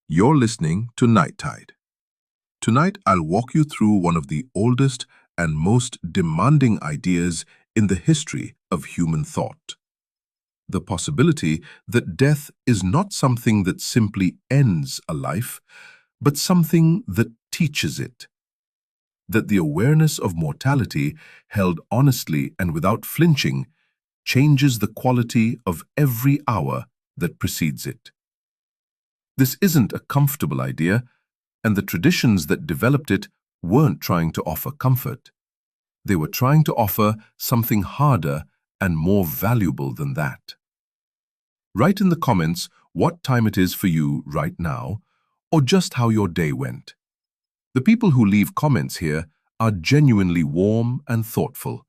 You're listening to Night Tide. Tonight, I'll walk you through one of the oldest and most demanding ideas in the history of human thought. The possibility that death is not something that simply ends a life, but something that teaches it. That the awareness of mortality, held honestly and without flinching, changes the quality of every hour that precedes it. This isn't a comfortable idea, and the traditions that developed it weren't trying to offer comfort. They were trying to offer something harder and more valuable than that. Write in the comments what time it is for you right now, or just how your day went. The people who leave comments here are genuinely warm and thoughtful,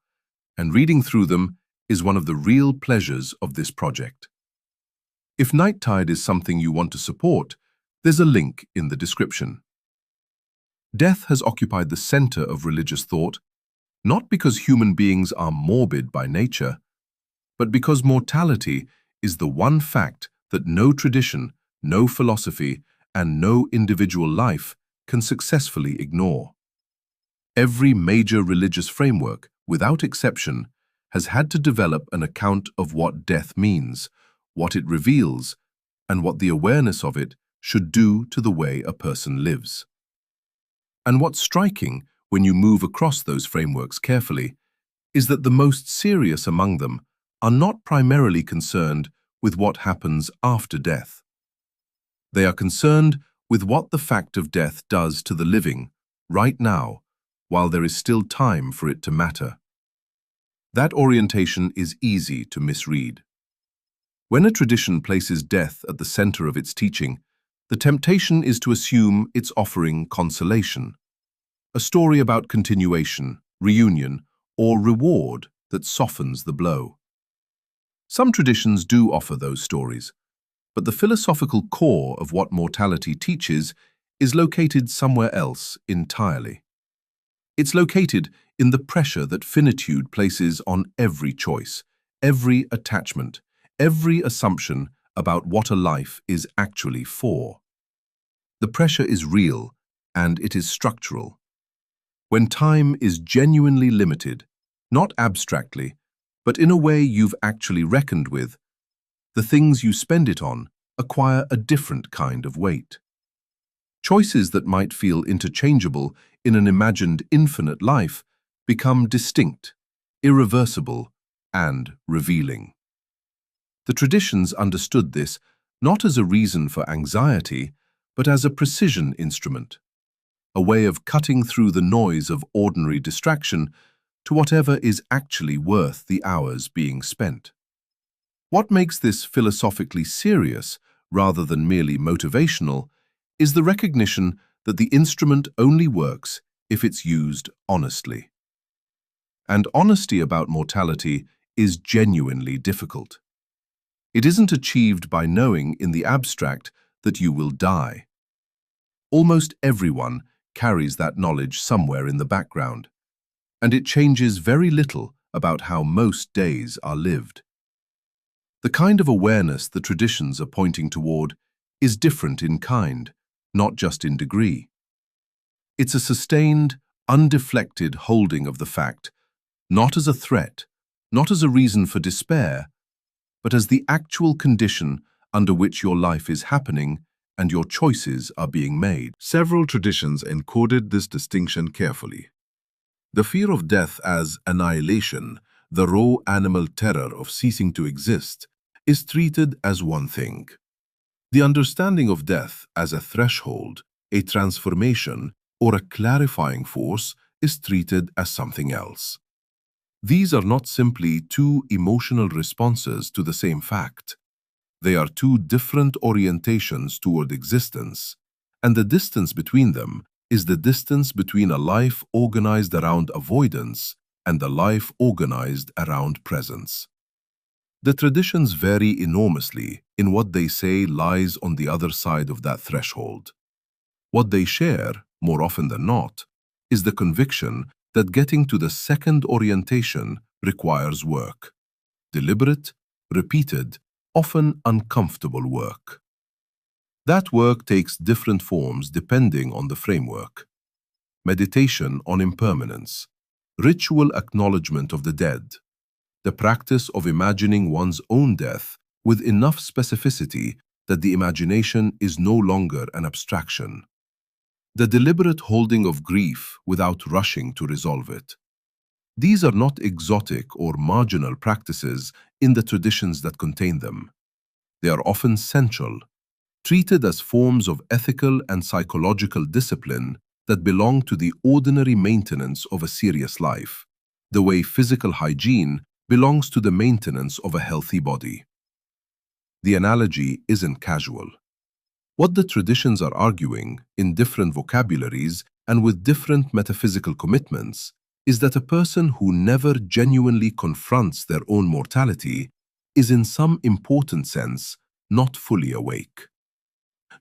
and reading through them is one of the real pleasures of this project. If Night Tide is something you want to support, there's a link in the description. Death has occupied the center of religious thought, not because human beings are morbid by nature, but because mortality is the one fact that no tradition, no philosophy, and no individual life can successfully ignore. Every major religious framework, without exception, has had to develop an account of what death means, what it reveals, and what the awareness of it should do to the way a person lives. And what's striking when you move across those frameworks carefully is that the most serious among them are not primarily concerned with what happens after death. They are concerned with what the fact of death does to the living, right now, while there is still time for it to matter. That orientation is easy to misread. When a tradition places death at the center of its teaching, the temptation is to assume it's offering consolation, a story about continuation, reunion, or reward that softens the blow. Some traditions do offer those stories, but the philosophical core of what mortality teaches is located somewhere else entirely. It's located in the pressure that finitude places on every choice, every attachment, every assumption about what a life is actually for. The pressure is real, and it is structural. When time is genuinely limited, not abstractly, but in a way you've actually reckoned with, the things you spend it on acquire a different kind of weight. Choices that might feel interchangeable in an imagined infinite life become distinct, irreversible, and revealing. The traditions understood this not as a reason for anxiety, but as a precision instrument, a way of cutting through the noise of ordinary distraction to whatever is actually worth the hours being spent. What makes this philosophically serious, rather than merely motivational, is the recognition that the instrument only works if it's used honestly. And honesty about mortality is genuinely difficult. It isn't achieved by knowing in the abstract that you will die. Almost everyone carries that knowledge somewhere in the background, and it changes very little about how most days are lived. The kind of awareness the traditions are pointing toward is different in kind, not just in degree. It's a sustained, undeflected holding of the fact, not as a threat, not as a reason for despair, but as the actual condition under which your life is happening and your choices are being made. Several traditions encoded this distinction carefully. The fear of death as annihilation, the raw animal terror of ceasing to exist, is treated as one thing. The understanding of death as a threshold, a transformation, or a clarifying force is treated as something else. These are not simply two emotional responses to the same fact. They are two different orientations toward existence, and the distance between them is the distance between a life organized around avoidance and a life organized around presence. The traditions vary enormously in what they say lies on the other side of that threshold. What they share, more often than not, is the conviction that getting to the second orientation requires work. Deliberate, repeated, often uncomfortable work. That work takes different forms depending on the framework. Meditation on impermanence, ritual acknowledgement of the dead, the practice of imagining one's own death with enough specificity that the imagination is no longer an abstraction. The deliberate holding of grief without rushing to resolve it. These are not exotic or marginal practices in the traditions that contain them. They are often central, treated as forms of ethical and psychological discipline that belong to the ordinary maintenance of a serious life, the way physical hygiene belongs to the maintenance of a healthy body. The analogy isn't casual. What the traditions are arguing, in different vocabularies and with different metaphysical commitments, is that a person who never genuinely confronts their own mortality is in some important sense not fully awake.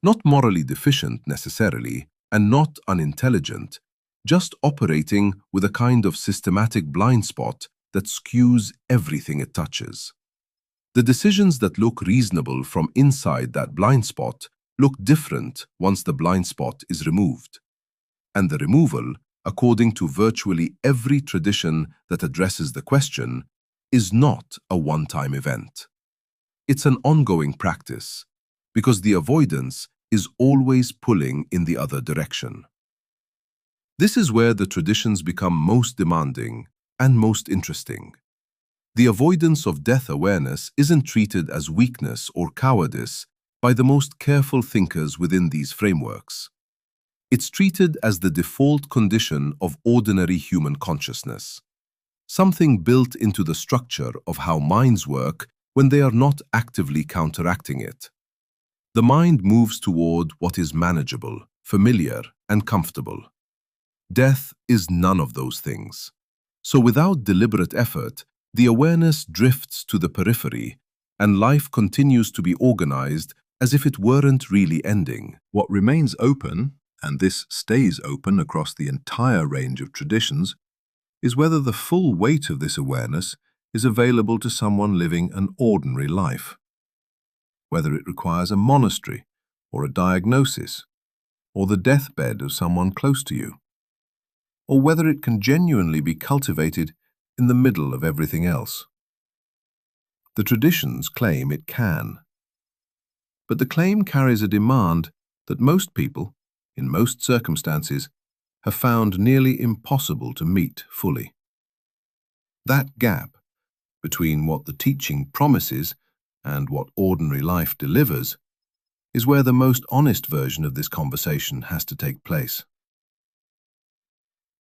Not morally deficient necessarily, and not unintelligent, just operating with a kind of systematic blind spot that skews everything it touches. The decisions that look reasonable from inside that blind spot look different once the blind spot is removed. And the removal, according to virtually every tradition that addresses the question, is not a one-time event. It's an ongoing practice, because the avoidance is always pulling in the other direction. This is where the traditions become most demanding and most interesting. The avoidance of death awareness isn't treated as weakness or cowardice by the most careful thinkers within these frameworks. It's treated as the default condition of ordinary human consciousness, something built into the structure of how minds work when they are not actively counteracting it. The mind moves toward what is manageable, familiar, and comfortable. Death is none of those things. So without deliberate effort, the awareness drifts to the periphery, and life continues to be organized as if it weren't really ending. What remains open, and this stays open across the entire range of traditions, is whether the full weight of this awareness is available to someone living an ordinary life. Whether it requires a monastery, or a diagnosis, or the deathbed of someone close to you, or whether it can genuinely be cultivated in the middle of everything else. The traditions claim it can. But the claim carries a demand that most people, in most circumstances, have found nearly impossible to meet fully. That gap between what the teaching promises and what ordinary life delivers is where the most honest version of this conversation has to take place.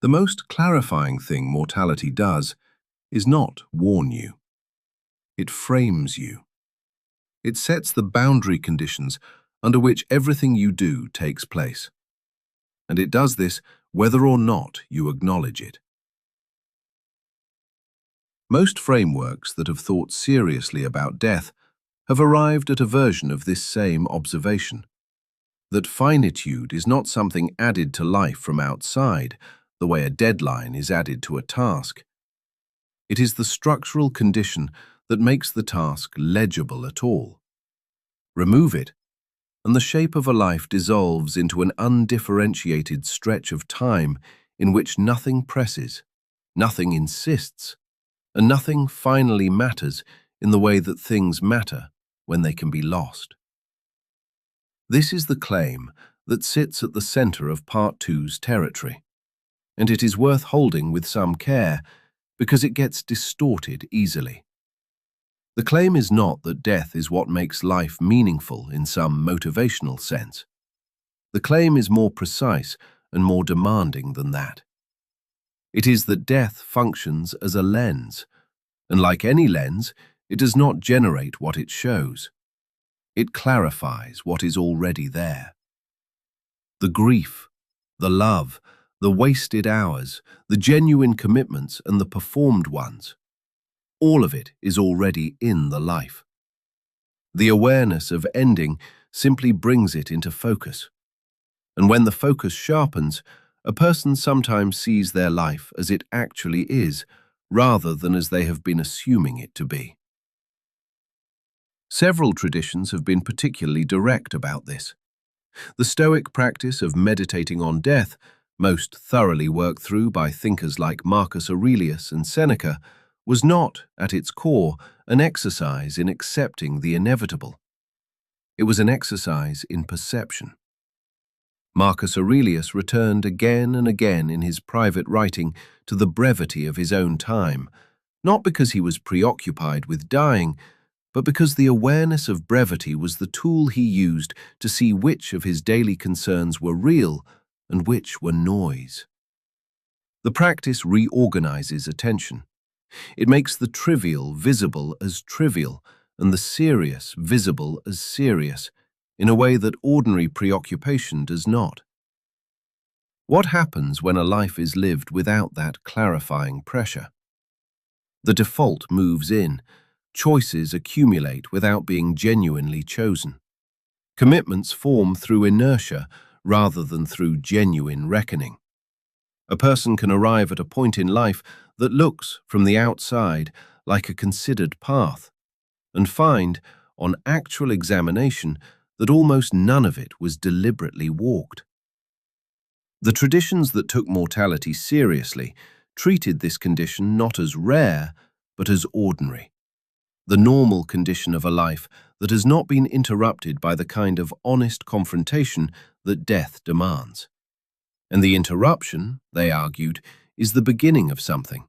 The most clarifying thing mortality does is not warn you. It frames you. It sets the boundary conditions under which everything you do takes place. And it does this whether or not you acknowledge it. Most frameworks that have thought seriously about death have arrived at a version of this same observation, that finitude is not something added to life from outside, the way a deadline is added to a task. It is the structural condition that makes the task legible at all. Remove it, and the shape of a life dissolves into an undifferentiated stretch of time in which nothing presses, nothing insists, and nothing finally matters in the way that things matter when they can be lost. This is the claim that sits at the center of Part 2's territory, and it is worth holding with some care because it gets distorted easily. The claim is not that death is what makes life meaningful in some motivational sense. The claim is more precise and more demanding than that. It is that death functions as a lens, and like any lens, it does not generate what it shows. It clarifies what is already there. The grief, the love, the wasted hours, the genuine commitments and the performed ones, all of it is already in the life. The awareness of ending simply brings it into focus. And when the focus sharpens, a person sometimes sees their life as it actually is, rather than as they have been assuming it to be. Several traditions have been particularly direct about this. The Stoic practice of meditating on death, most thoroughly worked through by thinkers like Marcus Aurelius and Seneca, was not, at its core, an exercise in accepting the inevitable. It was an exercise in perception. Marcus Aurelius returned again and again in his private writing to the brevity of his own time, not because he was preoccupied with dying, but because the awareness of brevity was the tool he used to see which of his daily concerns were real and which were noise. The practice reorganizes attention. It makes the trivial visible as trivial and the serious visible as serious, in a way that ordinary preoccupation does not. What happens when a life is lived without that clarifying pressure? The default moves in. Choices accumulate without being genuinely chosen. Commitments form through inertia rather than through genuine reckoning. A person can arrive at a point in life that looks, from the outside, like a considered path, and find, on actual examination, that almost none of it was deliberately walked. The traditions that took mortality seriously treated this condition not as rare, but as ordinary. The normal condition of a life that has not been interrupted by the kind of honest confrontation that death demands. And the interruption, they argued, is the beginning of something,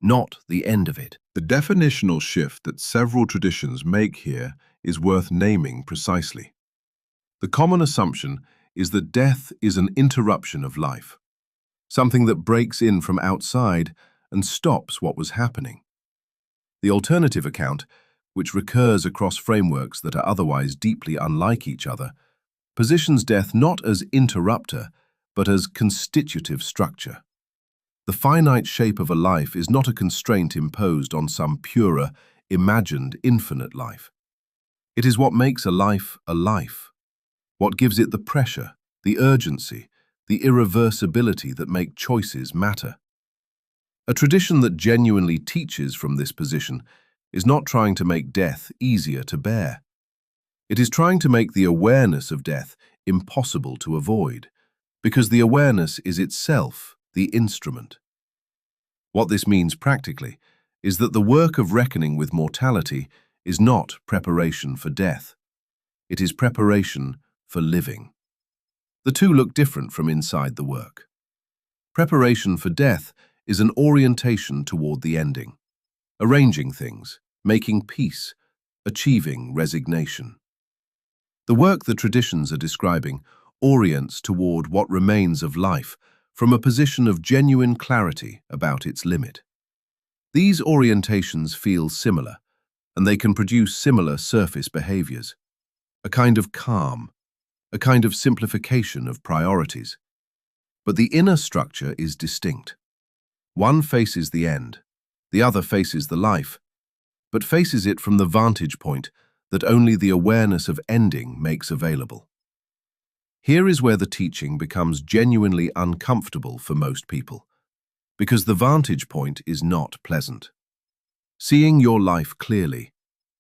not the end of it. The definitional shift that several traditions make here is worth naming precisely. The common assumption is that death is an interruption of life, something that breaks in from outside and stops what was happening. The alternative account, which recurs across frameworks that are otherwise deeply unlike each other, positions death not as interrupter, but as constitutive structure. The finite shape of a life is not a constraint imposed on some purer, imagined infinite life. It is what makes a life, what gives it the pressure, the urgency, the irreversibility that make choices matter. A tradition that genuinely teaches from this position is not trying to make death easier to bear. It is trying to make the awareness of death impossible to avoid, because the awareness is itself the instrument. What this means practically is that the work of reckoning with mortality is not preparation for death. It is preparation for living. The two look different from inside the work. Preparation for death is an orientation toward the ending, arranging things, making peace, achieving resignation. The work the traditions are describing orients toward what remains of life from a position of genuine clarity about its limit. These orientations feel similar, and they can produce similar surface behaviors, a kind of calm, a kind of simplification of priorities. But the inner structure is distinct. One faces the end, the other faces the life, but faces it from the vantage point that only the awareness of ending makes available. Here is where the teaching becomes genuinely uncomfortable for most people, because the vantage point is not pleasant. Seeing your life clearly,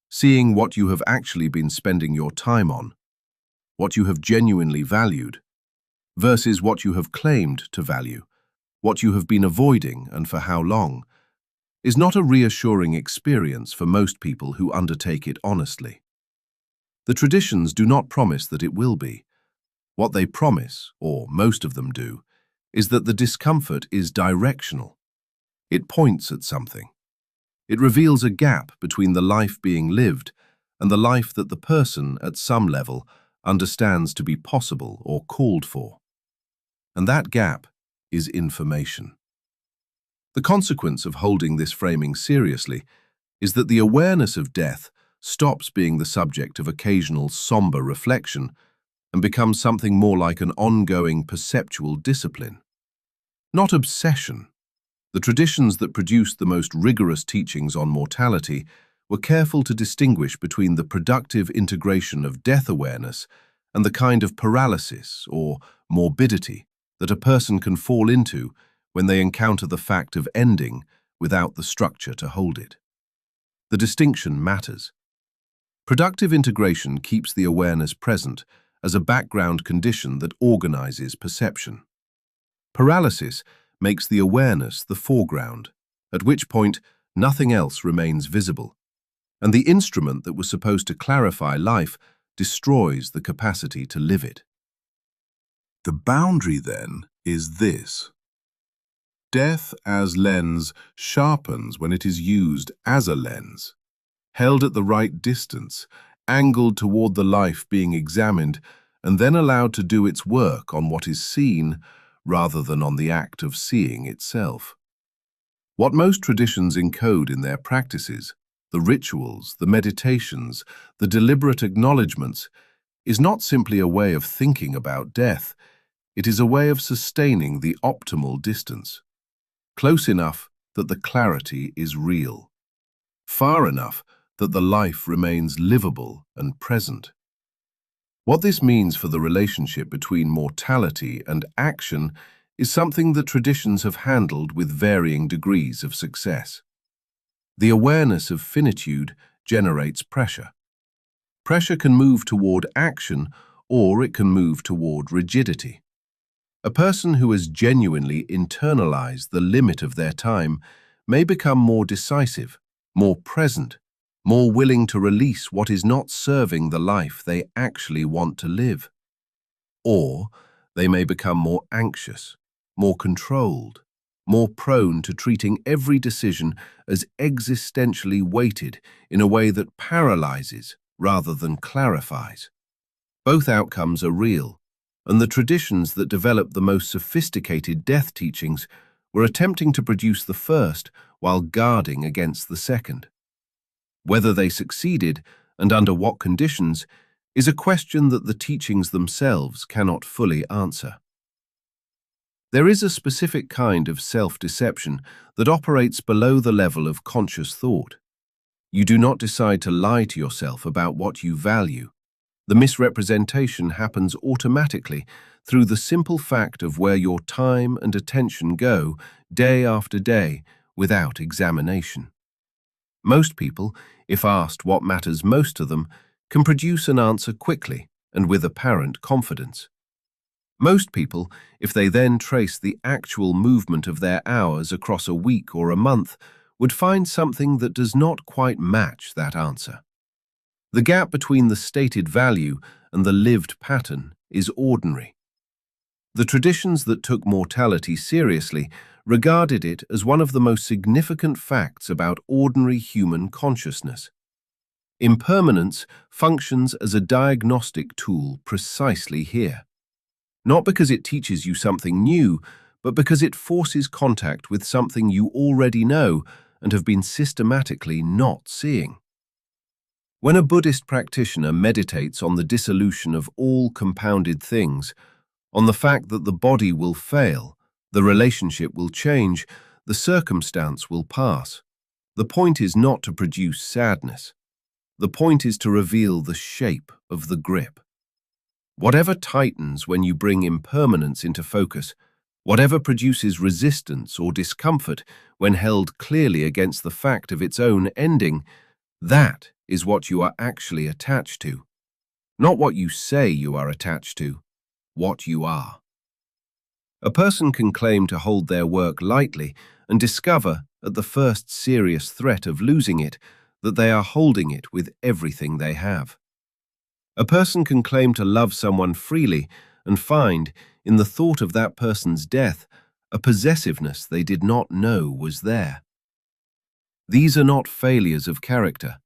seeing what you have actually been spending your time on, what you have genuinely valued, versus what you have claimed to value, what you have been avoiding and for how long, is not a reassuring experience for most people who undertake it honestly. The traditions do not promise that it will be. What they promise, or most of them do, is that the discomfort is directional. It points at something. It reveals a gap between the life being lived and the life that the person, at some level, understands to be possible or called for. And that gap is information. The consequence of holding this framing seriously is that the awareness of death stops being the subject of occasional somber reflection and becomes something more like an ongoing perceptual discipline. Not obsession. The traditions that produced the most rigorous teachings on mortality were careful to distinguish between the productive integration of death awareness and the kind of paralysis or morbidity that a person can fall into when they encounter the fact of ending without the structure to hold it. The distinction matters. Productive integration keeps the awareness present as a background condition that organizes perception. Paralysis makes the awareness the foreground, at which point nothing else remains visible, and the instrument that was supposed to clarify life destroys the capacity to live it. The boundary, then, is this. Death as lens sharpens when it is used as a lens, held at the right distance, angled toward the life being examined, and then allowed to do its work on what is seen rather than on the act of seeing itself. What most traditions encode in their practices, the rituals, the meditations, the deliberate acknowledgements, is not simply a way of thinking about death. It is a way of sustaining the optimal distance, close enough that the clarity is real, far enough that the life remains livable and present. What this means for the relationship between mortality and action is something that traditions have handled with varying degrees of success. The awareness of finitude generates pressure. Pressure can move toward action, or it can move toward rigidity. A person who has genuinely internalized the limit of their time may become more decisive, more present, more willing to release what is not serving the life they actually want to live. Or they may become more anxious, more controlled, more prone to treating every decision as existentially weighted in a way that paralyzes rather than clarifies. Both outcomes are real, and the traditions that developed the most sophisticated death teachings were attempting to produce the first while guarding against the second. Whether they succeeded, and under what conditions, is a question that the teachings themselves cannot fully answer. There is a specific kind of self-deception that operates below the level of conscious thought. You do not decide to lie to yourself about what you value. The misrepresentation happens automatically through the simple fact of where your time and attention go day after day without examination. Most people, if asked what matters most to them, can produce an answer quickly and with apparent confidence. Most people, if they then trace the actual movement of their hours across a week or a month, would find something that does not quite match that answer. The gap between the stated value and the lived pattern is ordinary. The traditions that took mortality seriously regarded it as one of the most significant facts about ordinary human consciousness. Impermanence functions as a diagnostic tool precisely here. Not because it teaches you something new, but because it forces contact with something you already know and have been systematically not seeing. When a Buddhist practitioner meditates on the dissolution of all compounded things, on the fact that the body will fail, the relationship will change, the circumstance will pass, the point is not to produce sadness. The point is to reveal the shape of the grip. Whatever tightens when you bring impermanence into focus, whatever produces resistance or discomfort when held clearly against the fact of its own ending, that is what you are actually attached to. Not what you say you are attached to, what you are. A person can claim to hold their work lightly and discover, at the first serious threat of losing it, that they are holding it with everything they have. A person can claim to love someone freely and find, in the thought of that person's death, a possessiveness they did not know was there. These are not failures of character.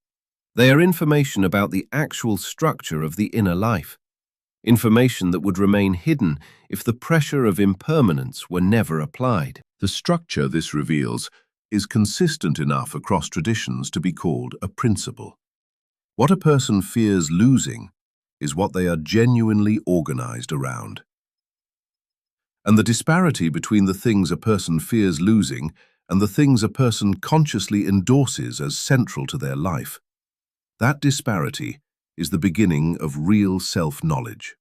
They are information about the actual structure of the inner life, information that would remain hidden if the pressure of impermanence were never applied. The structure this reveals is consistent enough across traditions to be called a principle. What a person fears losing is what they are genuinely organized around. And the disparity between the things a person fears losing and the things a person consciously endorses as central to their life, that disparity is the beginning of real self-knowledge.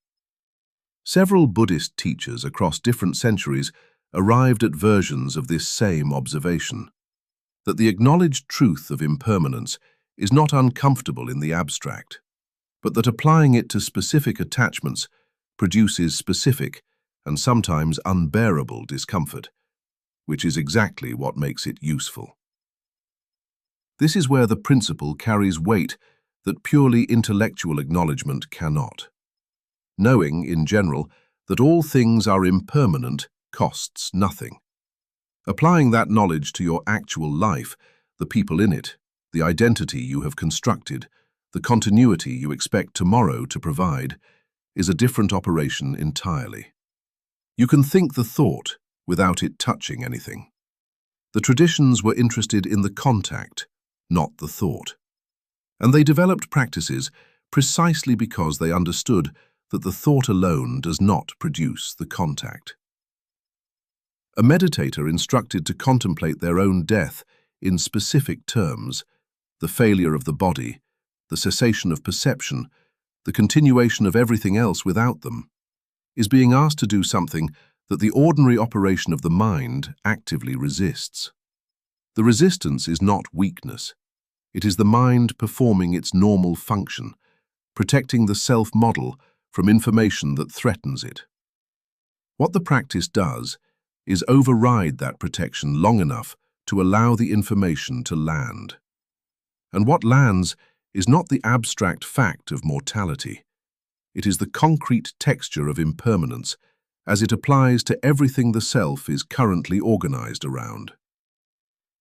Several Buddhist teachers across different centuries arrived at versions of this same observation, that the acknowledged truth of impermanence is not uncomfortable in the abstract, but that applying it to specific attachments produces specific and sometimes unbearable discomfort, which is exactly what makes it useful. This is where the principle carries weight that purely intellectual acknowledgement cannot. Knowing, in general, that all things are impermanent costs nothing. Applying that knowledge to your actual life, the people in it, the identity you have constructed, the continuity you expect tomorrow to provide, is a different operation entirely. You can think the thought without it touching anything. The traditions were interested in the contact, not the thought. And they developed practices precisely because they understood that the thought alone does not produce the contact. A meditator instructed to contemplate their own death in specific terms, the failure of the body, the cessation of perception, the continuation of everything else without them, is being asked to do something that the ordinary operation of the mind actively resists. The resistance is not weakness. It is the mind performing its normal function, protecting the self-model from information that threatens it. What the practice does is override that protection long enough to allow the information to land. And what lands is not the abstract fact of mortality. It is the concrete texture of impermanence as it applies to everything the self is currently organized around.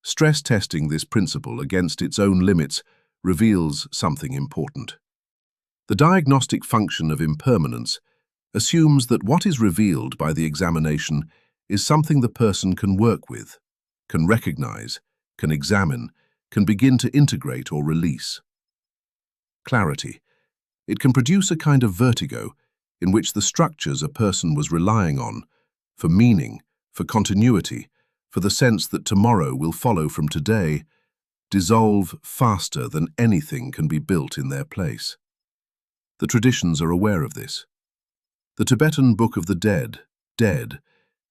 Stress testing this principle against its own limits reveals something important. The diagnostic function of impermanence assumes that what is revealed by the examination is something the person can work with, can recognize, can examine, can begin to integrate or release. Clarity. It can produce a kind of vertigo in which the structures a person was relying on, for meaning, for continuity, for the sense that tomorrow will follow from today, dissolve faster than anything can be built in their place. The traditions are aware of this. The Tibetan Book of the Dead, Dead,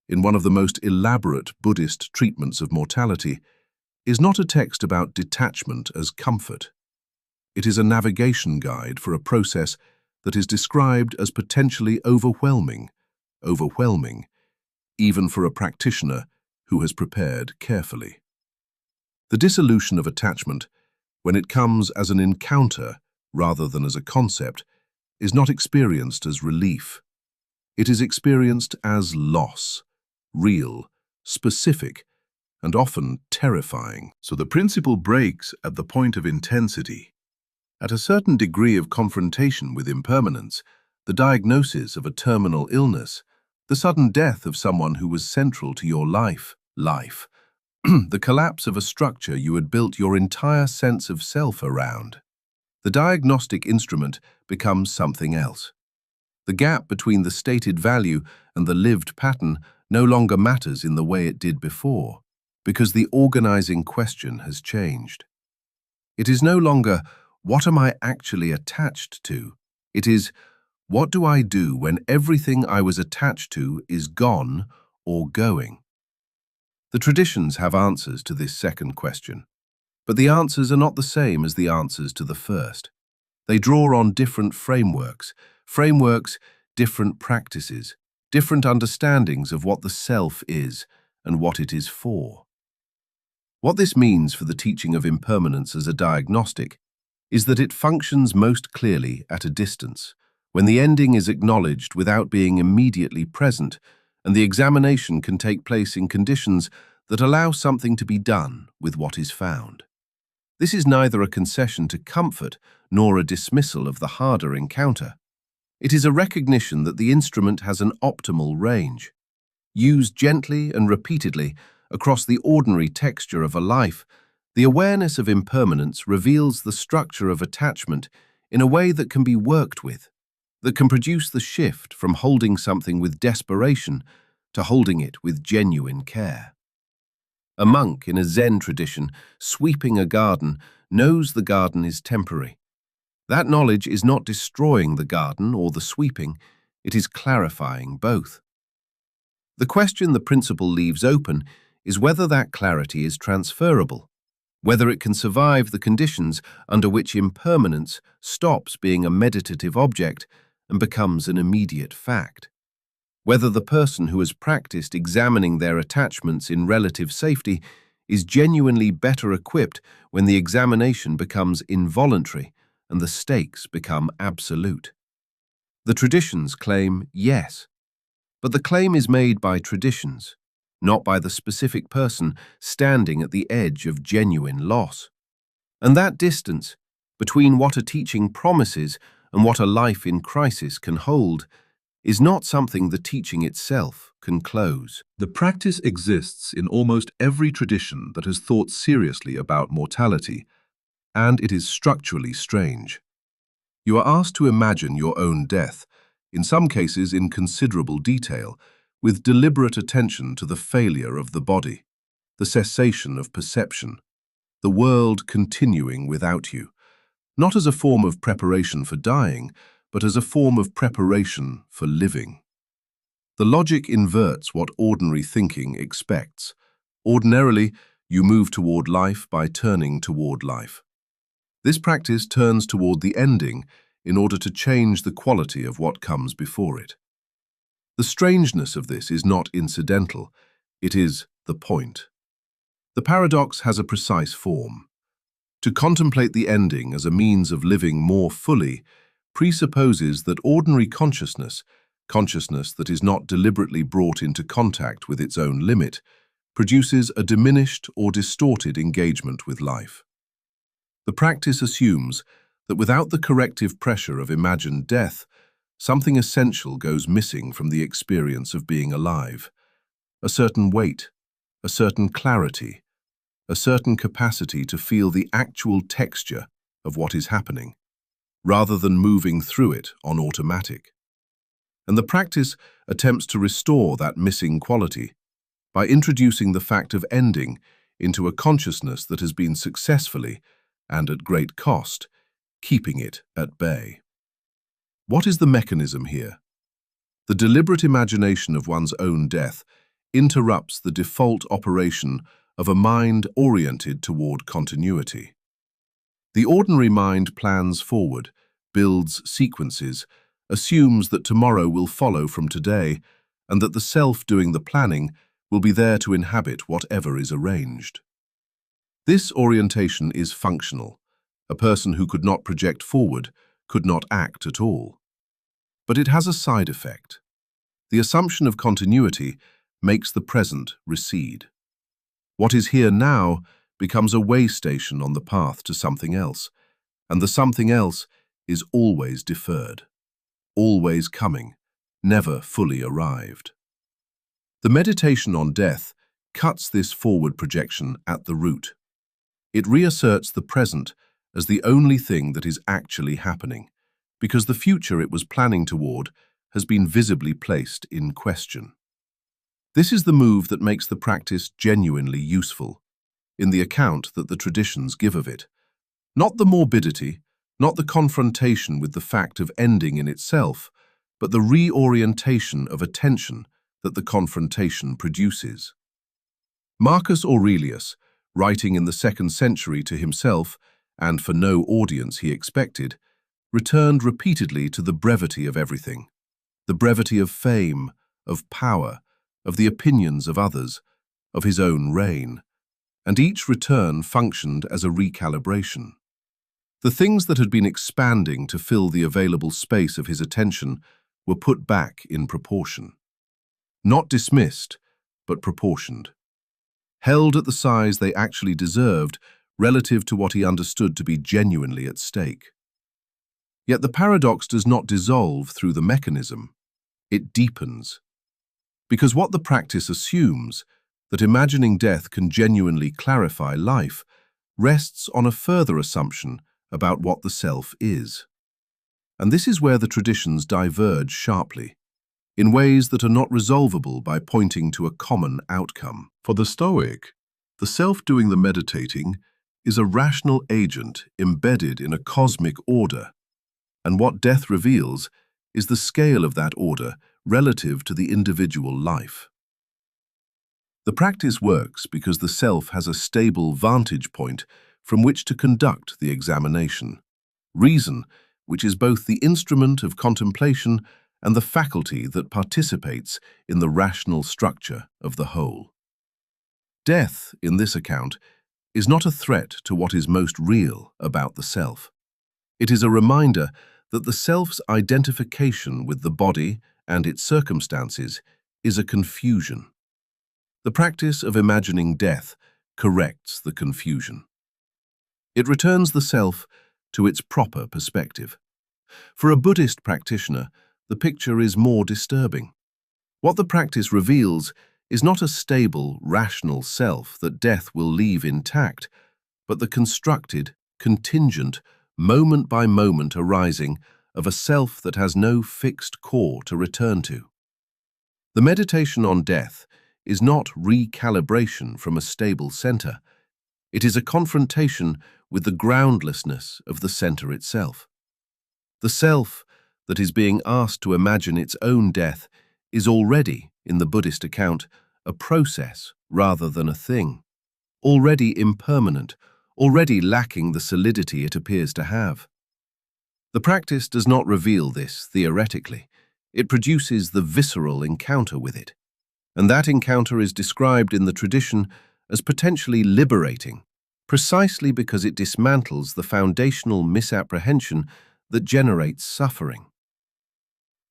in one of the most elaborate Buddhist treatments of mortality, is not a text about detachment as comfort. It is a navigation guide for a process that is described as potentially overwhelming, even for a practitioner who has prepared carefully. The dissolution of attachment, when it comes as an encounter rather than as a concept, is not experienced as relief. It is experienced as loss, real, specific, and often terrifying. So the principle breaks at the point of intensity. At a certain degree of confrontation with impermanence, the diagnosis of a terminal illness, the sudden death of someone who was central to your life, the collapse of a structure you had built your entire sense of self around. The diagnostic instrument becomes something else. The gap between the stated value and the lived pattern no longer matters in the way it did before, because the organizing question has changed. It is no longer, what am I actually attached to? It is, what do I do when everything I was attached to is gone or going? The traditions have answers to this second question, but the answers are not the same as the answers to the first. They draw on different frameworks, different practices, different understandings of what the self is and what it is for. What this means for the teaching of impermanence as a diagnostic is that it functions most clearly at a distance, when the ending is acknowledged without being immediately present, and the examination can take place in conditions that allow something to be done with what is found. This is neither a concession to comfort nor a dismissal of the harder encounter. It is a recognition that the instrument has an optimal range. Used gently and repeatedly across the ordinary texture of a life, the awareness of impermanence reveals the structure of attachment in a way that can be worked with, that can produce the shift from holding something with desperation to holding it with genuine care. A monk in a Zen tradition, sweeping a garden, knows the garden is temporary. That knowledge is not destroying the garden or the sweeping, it is clarifying both. The question the principle leaves open is whether that clarity is transferable, whether it can survive the conditions under which impermanence stops being a meditative object and becomes an immediate fact. Whether the person who has practiced examining their attachments in relative safety is genuinely better equipped when the examination becomes involuntary and the stakes become absolute. The traditions claim yes, but the claim is made by traditions, not by the specific person standing at the edge of genuine loss. And that distance between what a teaching promises and what a life in crisis can hold is not something the teaching itself can close. The practice exists in almost every tradition that has thought seriously about mortality, and it is structurally strange. You are asked to imagine your own death, in some cases in considerable detail, with deliberate attention to the failure of the body, the cessation of perception, the world continuing without you, not as a form of preparation for dying, but as a form of preparation for living. The logic inverts what ordinary thinking expects. Ordinarily, you move toward life by turning toward life. This practice turns toward the ending in order to change the quality of what comes before it. The strangeness of this is not incidental, it is the point. The paradox has a precise form. To contemplate the ending as a means of living more fully presupposes that ordinary consciousness that is not deliberately brought into contact with its own limit, produces a diminished or distorted engagement with life. The practice assumes that without the corrective pressure of imagined death, something essential goes missing from the experience of being alive. A certain weight, a certain clarity, a certain capacity to feel the actual texture of what is happening, rather than moving through it on automatic. And the practice attempts to restore that missing quality by introducing the fact of ending into a consciousness that has been successfully, and at great cost, keeping it at bay. What is the mechanism here? The deliberate imagination of one's own death interrupts the default operation of a mind oriented toward continuity. The ordinary mind plans forward, builds sequences, assumes that tomorrow will follow from today, and that the self doing the planning will be there to inhabit whatever is arranged. This orientation is functional. A person who could not project forward could not act at all. But it has a side effect. The assumption of continuity makes the present recede. What is here now becomes a way station on the path to something else, and the something else is always deferred, always coming, never fully arrived. The meditation on death cuts this forward projection at the root. It reasserts the present as the only thing that is actually happening, because the future it was planning toward has been visibly placed in question. This is the move that makes the practice genuinely useful, in the account that the traditions give of it. Not the morbidity, not the confrontation with the fact of ending in itself, but the reorientation of attention that the confrontation produces. Marcus Aurelius, writing in the 2nd century to himself, and for no audience he expected, returned repeatedly to the brevity of everything, the brevity of fame, of power, of the opinions of others, of his own reign, and each return functioned as a recalibration. The things that had been expanding to fill the available space of his attention were put back in proportion. Not dismissed, but proportioned. Held at the size they actually deserved relative to what he understood to be genuinely at stake. Yet the paradox does not dissolve through the mechanism, it deepens. Because what the practice assumes, that imagining death can genuinely clarify life, rests on a further assumption about what the self is. And this is where the traditions diverge sharply, in ways that are not resolvable by pointing to a common outcome. For the Stoic, the self doing the meditating is a rational agent embedded in a cosmic order, and what death reveals is the scale of that order relative to the individual life. The practice works because the self has a stable vantage point from which to conduct the examination. Reason, which is both the instrument of contemplation and the faculty that participates in the rational structure of the whole. Death, in this account, is not a threat to what is most real about the self. It is a reminder that the self's identification with the body and its circumstances is a confusion. The practice of imagining death corrects the confusion. It returns the self to its proper perspective. For a Buddhist practitioner, the picture is more disturbing. What the practice reveals is not a stable, rational self that death will leave intact, but the constructed, contingent, moment-by-moment arising of a self that has no fixed core to return to. The meditation on death is not recalibration from a stable center. It is a confrontation with the groundlessness of the center itself. The self that is being asked to imagine its own death is already, in the Buddhist account, a process rather than a thing, already impermanent, already lacking the solidity it appears to have. The practice does not reveal this theoretically. It produces the visceral encounter with it, and that encounter is described in the tradition as potentially liberating, precisely because it dismantles the foundational misapprehension that generates suffering.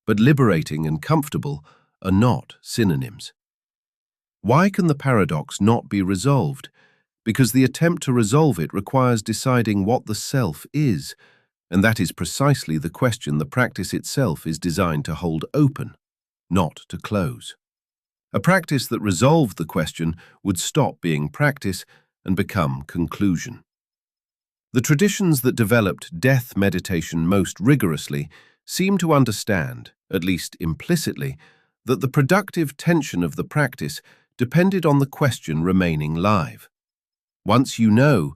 But liberating and comfortable are not synonyms. Why can the paradox not be resolved? Because the attempt to resolve it requires deciding what the self is, and that is precisely the question the practice itself is designed to hold open, not to close. A practice that resolved the question would stop being practice and become conclusion. The traditions that developed death meditation most rigorously seem to understand, at least implicitly, that the productive tension of the practice depended on the question remaining live. Once you know,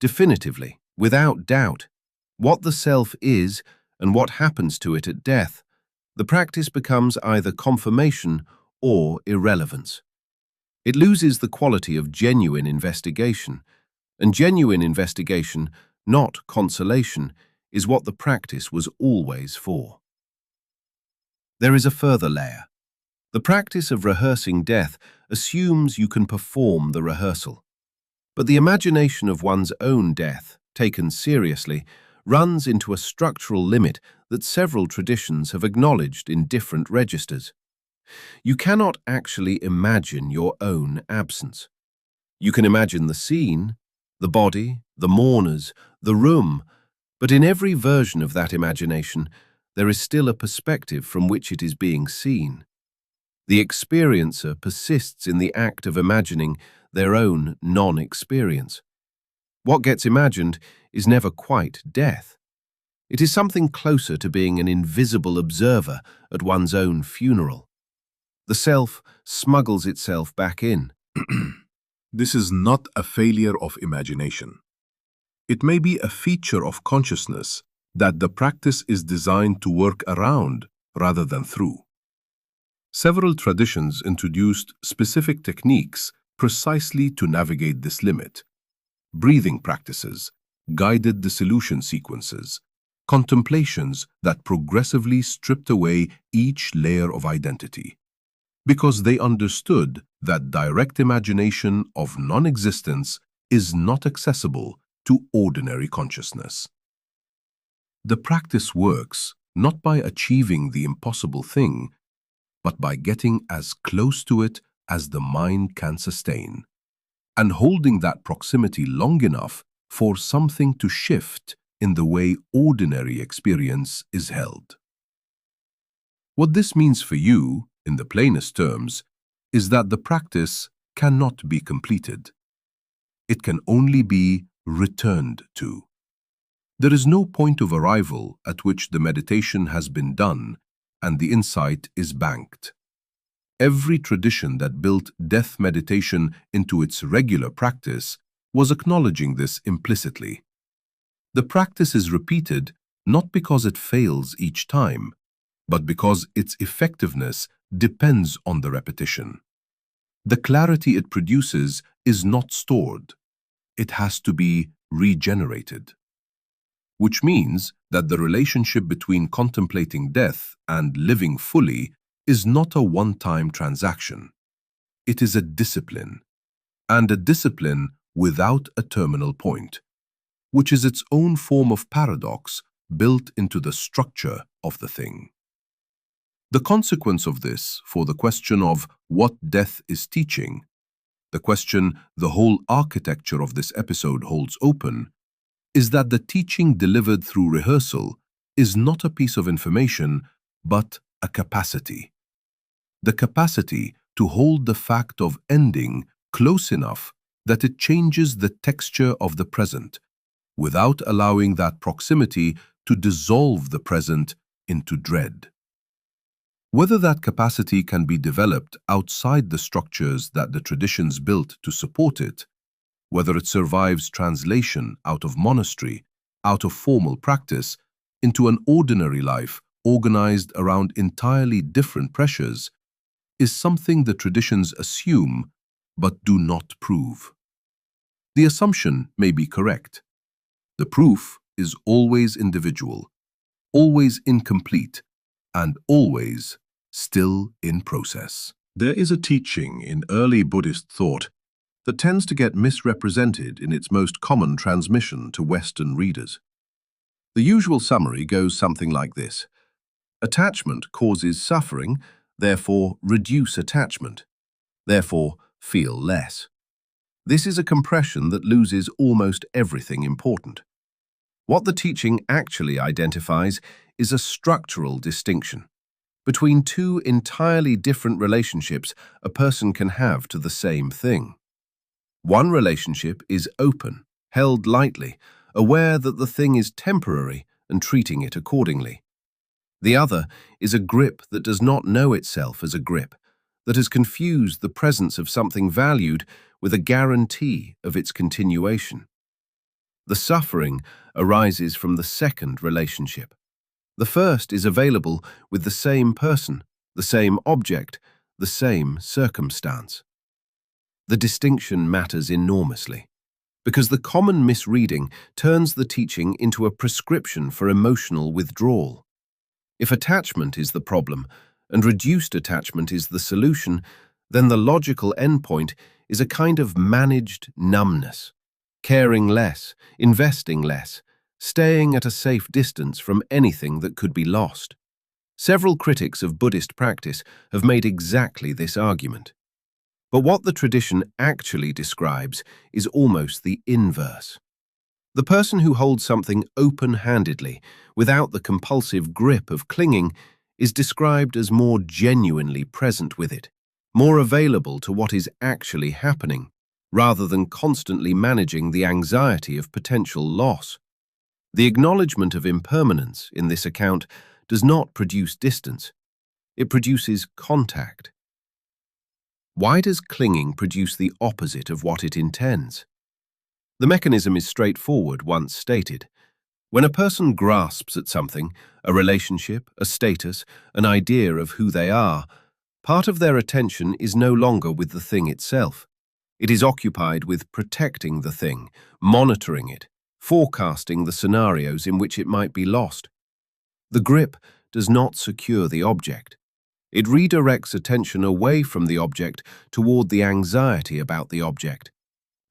definitively, without doubt, what the self is and what happens to it at death, the practice becomes either confirmation or irrelevance. It loses the quality of genuine investigation, and genuine investigation, not consolation, is what the practice was always for. There is a further layer. The practice of rehearsing death assumes you can perform the rehearsal. But the imagination of one's own death, taken seriously, runs into a structural limit that several traditions have acknowledged in different registers. You cannot actually imagine your own absence. You can imagine the scene, the body, the mourners, the room, but in every version of that imagination, there is still a perspective from which it is being seen. The experiencer persists in the act of imagining their own non-experience. What gets imagined is never quite death. It is something closer to being an invisible observer at one's own funeral. The self smuggles itself back in. This is not a failure of imagination. It may be a feature of consciousness that the practice is designed to work around rather than through. Several traditions introduced specific techniques precisely to navigate this limit: breathing practices, guided dissolution sequences, contemplations that progressively stripped away each layer of identity, because they understood that direct imagination of non-existence is not accessible to ordinary consciousness. The practice works not by achieving the impossible thing, but by getting as close to it as the mind can sustain, and holding that proximity long enough for something to shift in the way ordinary experience is held. What this means for you, in the plainest terms, is that the practice cannot be completed. It can only be returned to. There is no point of arrival at which the meditation has been done and the insight is banked. Every tradition that built death meditation into its regular practice was acknowledging this implicitly. The practice is repeated not because it fails each time, but because its effectiveness depends on the repetition. The clarity it produces is not stored. It has to be regenerated. Which means that the relationship between contemplating death and living fully is not a one-time transaction. It is a discipline, and a discipline without a terminal point, which is its own form of paradox built into the structure of the thing. The consequence of this for the question of what death is teaching, the question the whole architecture of this episode holds open, is that the teaching delivered through rehearsal is not a piece of information, but a capacity. The capacity to hold the fact of ending close enough that it changes the texture of the present, without allowing that proximity to dissolve the present into dread. Whether that capacity can be developed outside the structures that the traditions built to support it, whether it survives translation out of monastery, out of formal practice, into an ordinary life organized around entirely different pressures, is something the traditions assume but do not prove. The assumption may be correct. The proof is always individual, always incomplete, and always still in process. There is a teaching in early Buddhist thought that tends to get misrepresented in its most common transmission to Western readers. The usual summary goes something like this: attachment causes suffering, therefore reduce attachment, therefore feel less. This is a compression that loses almost everything important. What the teaching actually identifies is a structural distinction between two entirely different relationships a person can have to the same thing. One relationship is open, held lightly, aware that the thing is temporary and treating it accordingly. The other is a grip that does not know itself as a grip, that has confused the presence of something valued with a guarantee of its continuation. The suffering arises from the second relationship. The first is available with the same person, the same object, the same circumstance. The distinction matters enormously, because the common misreading turns the teaching into a prescription for emotional withdrawal. If attachment is the problem, and reduced attachment is the solution, then the logical endpoint is a kind of managed numbness, caring less, investing less, staying at a safe distance from anything that could be lost. Several critics of Buddhist practice have made exactly this argument. But what the tradition actually describes is almost the inverse. The person who holds something open-handedly, without the compulsive grip of clinging, is described as more genuinely present with it, more available to what is actually happening, rather than constantly managing the anxiety of potential loss. The acknowledgement of impermanence in this account does not produce distance. It produces contact. Why does clinging produce the opposite of what it intends? The mechanism is straightforward once stated. When a person grasps at something, a relationship, a status, an idea of who they are, part of their attention is no longer with the thing itself. It is occupied with protecting the thing, monitoring it, forecasting the scenarios in which it might be lost. The grip does not secure the object. It redirects attention away from the object toward the anxiety about the object.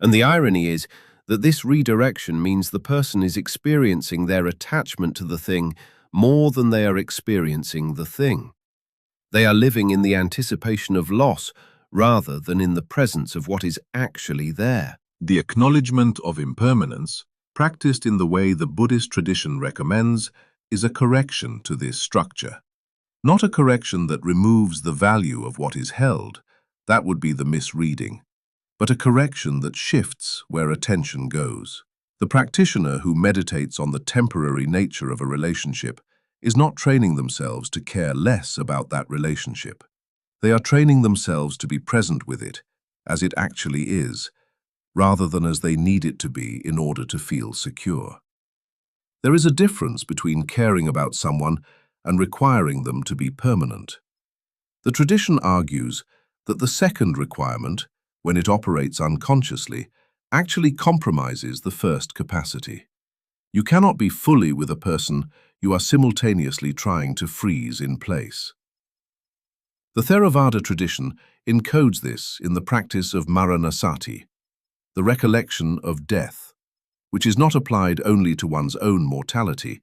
And the irony is that this redirection means the person is experiencing their attachment to the thing more than they are experiencing the thing. They are living in the anticipation of loss rather than in the presence of what is actually there. The acknowledgement of impermanence, practiced in the way the Buddhist tradition recommends, is a correction to this structure. Not a correction that removes the value of what is held, that would be the misreading, but a correction that shifts where attention goes. The practitioner who meditates on the temporary nature of a relationship is not training themselves to care less about that relationship. They are training themselves to be present with it, as it actually is, rather than as they need it to be in order to feel secure. There is a difference between caring about someone and requiring them to be permanent. The tradition argues that the second requirement, when it operates unconsciously, actually compromises the first capacity. You cannot be fully with a person you are simultaneously trying to freeze in place. The Theravada tradition encodes this in the practice of maranasati, the recollection of death, which is not applied only to one's own mortality,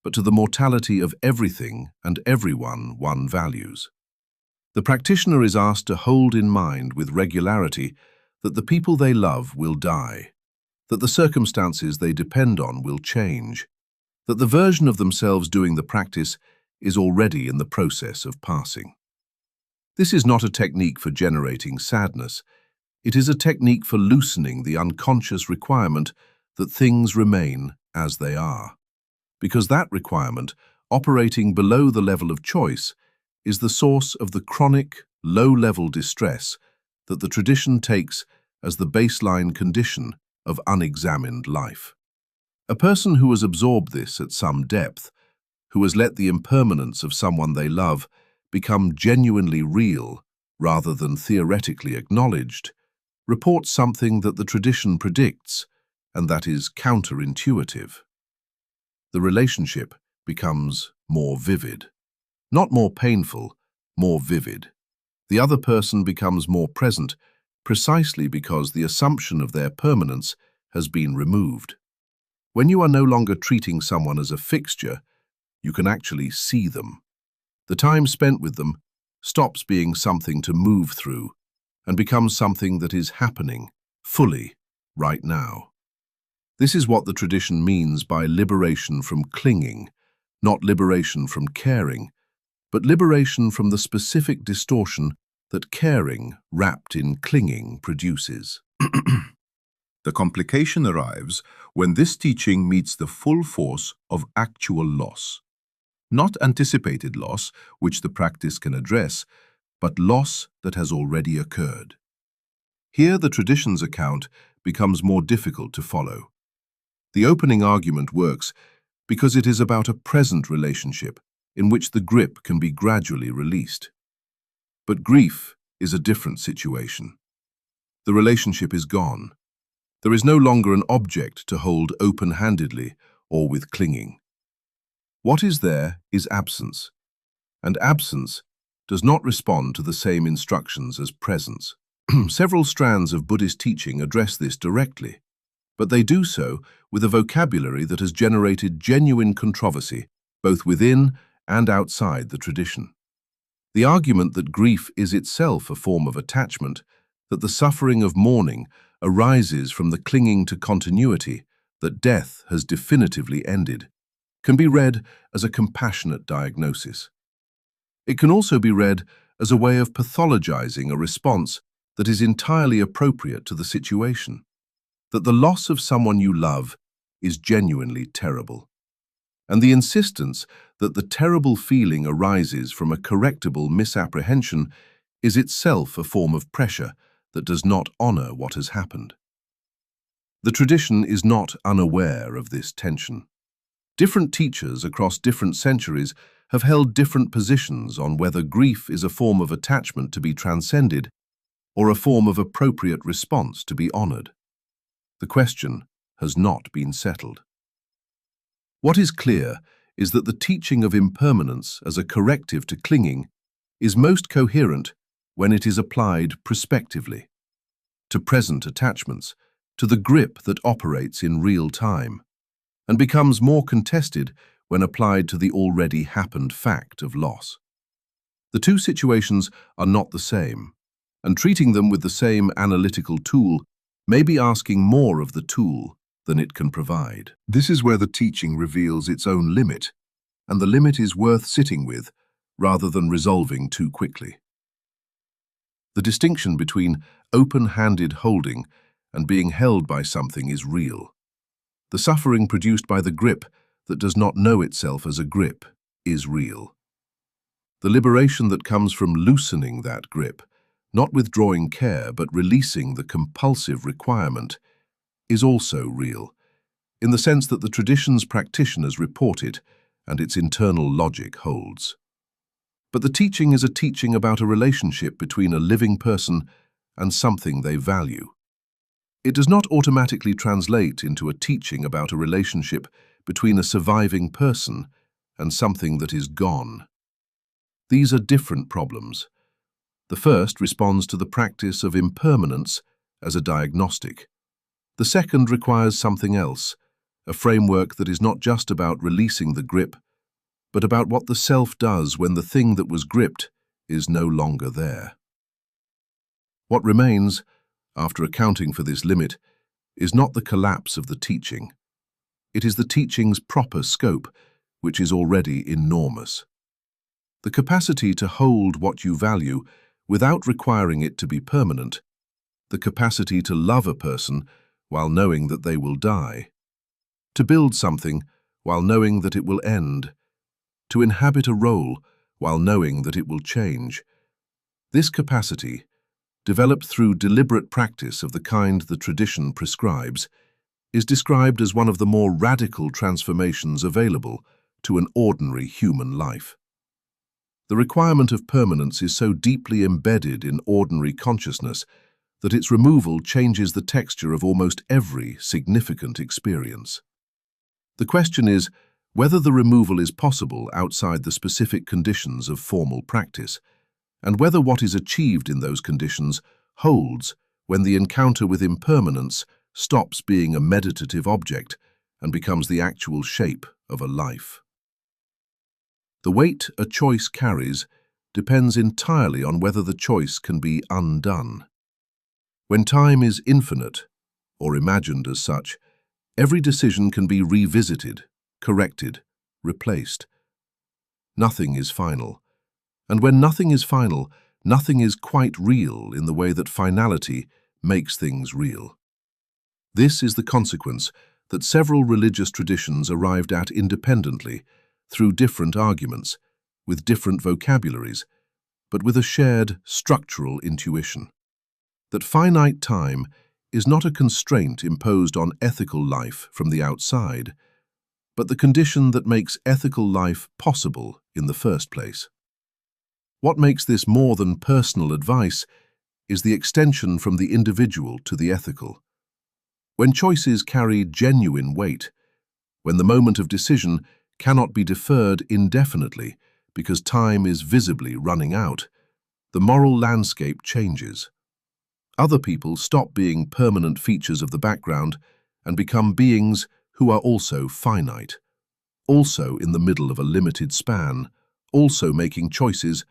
but to the mortality of everything and everyone one values. The practitioner is asked to hold in mind with regularity that the people they love will die, that the circumstances they depend on will change, that the version of themselves doing the practice is already in the process of passing. This is not a technique for generating sadness. It is a technique for loosening the unconscious requirement that things remain as they are, because that requirement, operating below the level of choice, is the source of the chronic, low-level distress that the tradition takes as the baseline condition of unexamined life. A person who has absorbed this at some depth, who has let the impermanence of someone they love become genuinely real rather than theoretically acknowledged, reports something that the tradition predicts, and that is counterintuitive. The relationship becomes more vivid. Not more painful, more vivid. The other person becomes more present precisely because the assumption of their permanence has been removed. When you are no longer treating someone as a fixture, you can actually see them. The time spent with them stops being something to move through and becomes something that is happening fully right now. This is what the tradition means by liberation from clinging, not liberation from caring, but liberation from the specific distortion that caring wrapped in clinging produces. The complication arrives when this teaching meets the full force of actual loss. Not anticipated loss, which the practice can address, but loss that has already occurred. Here the tradition's account becomes more difficult to follow. The opening argument works because it is about a present relationship in which the grip can be gradually released. But grief is a different situation. The relationship is gone. There is no longer an object to hold open-handedly or with clinging. What is there is absence, and absence does not respond to the same instructions as presence. Several strands of Buddhist teaching address this directly, but they do so with a vocabulary that has generated genuine controversy both within and outside the tradition. The argument that grief is itself a form of attachment, that the suffering of mourning arises from the clinging to continuity, that death has definitively ended, can be read as a compassionate diagnosis. It can also be read as a way of pathologizing a response that is entirely appropriate to the situation, that the loss of someone you love is genuinely terrible, and the insistence that the terrible feeling arises from a correctable misapprehension is itself a form of pressure that does not honor what has happened. The tradition is not unaware of this tension. Different teachers across different centuries have held different positions on whether grief is a form of attachment to be transcended or a form of appropriate response to be honored. The question has not been settled. What is clear is that the teaching of impermanence as a corrective to clinging is most coherent when it is applied prospectively, to present attachments, to the grip that operates in real time, and becomes more contested when applied to the already happened fact of loss. The two situations are not the same, and treating them with the same analytical tool may be asking more of the tool than it can provide. This is where the teaching reveals its own limit, and the limit is worth sitting with rather than resolving too quickly. The distinction between open-handed holding and being held by something is real. The suffering produced by the grip that does not know itself as a grip is real. The liberation that comes from loosening that grip, not withdrawing care but releasing the compulsive requirement, is also real, in the sense that the tradition's practitioners report it and its internal logic holds. But the teaching is a teaching about a relationship between a living person and something they value. It does not automatically translate into a teaching about a relationship between a surviving person and something that is gone. These are different problems. The first responds to the practice of impermanence as a diagnostic. The second requires something else, a framework that is not just about releasing the grip, but about what the self does when the thing that was gripped is no longer there. What remains, after accounting for this limit, is not the collapse of the teaching. It is the teaching's proper scope, which is already enormous. The capacity to hold what you value without requiring it to be permanent, the capacity to love a person while knowing that they will die, to build something while knowing that it will end, to inhabit a role while knowing that it will change. This capacity, developed through deliberate practice of the kind the tradition prescribes, is described as one of the more radical transformations available to an ordinary human life. The requirement of permanence is so deeply embedded in ordinary consciousness that its removal changes the texture of almost every significant experience. The question is whether the removal is possible outside the specific conditions of formal practice, and whether what is achieved in those conditions holds when the encounter with impermanence stops being a meditative object and becomes the actual shape of a life. The weight a choice carries depends entirely on whether the choice can be undone. When time is infinite, or imagined as such, every decision can be revisited, corrected, replaced. Nothing is final. And when nothing is final, nothing is quite real in the way that finality makes things real. This is the consequence that several religious traditions arrived at independently, through different arguments, with different vocabularies, but with a shared structural intuition. That finite time is not a constraint imposed on ethical life from the outside, but the condition that makes ethical life possible in the first place. What makes this more than personal advice is the extension from the individual to the ethical. When choices carry genuine weight, when the moment of decision cannot be deferred indefinitely because time is visibly running out, the moral landscape changes. Other people stop being permanent features of the background and become beings who are also finite, also in the middle of a limited span, also making choices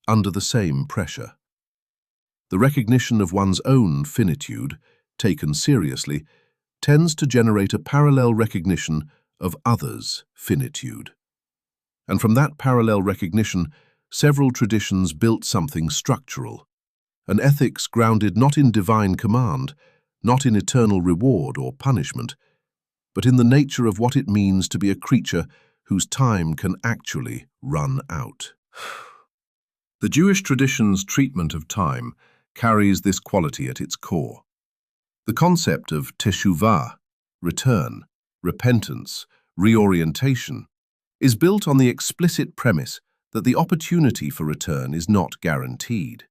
under the same pressure. The recognition of one's own finitude, taken seriously, tends to generate a parallel recognition of others' finitude. And from that parallel recognition, several traditions built something structural, an ethics grounded not in divine command, not in eternal reward or punishment, but in the nature of what it means to be a creature whose time can actually run out. The Jewish tradition's treatment of time carries this quality at its core. The concept of teshuvah, return, repentance, reorientation, is built on the explicit premise that the opportunity for return is not guaranteed.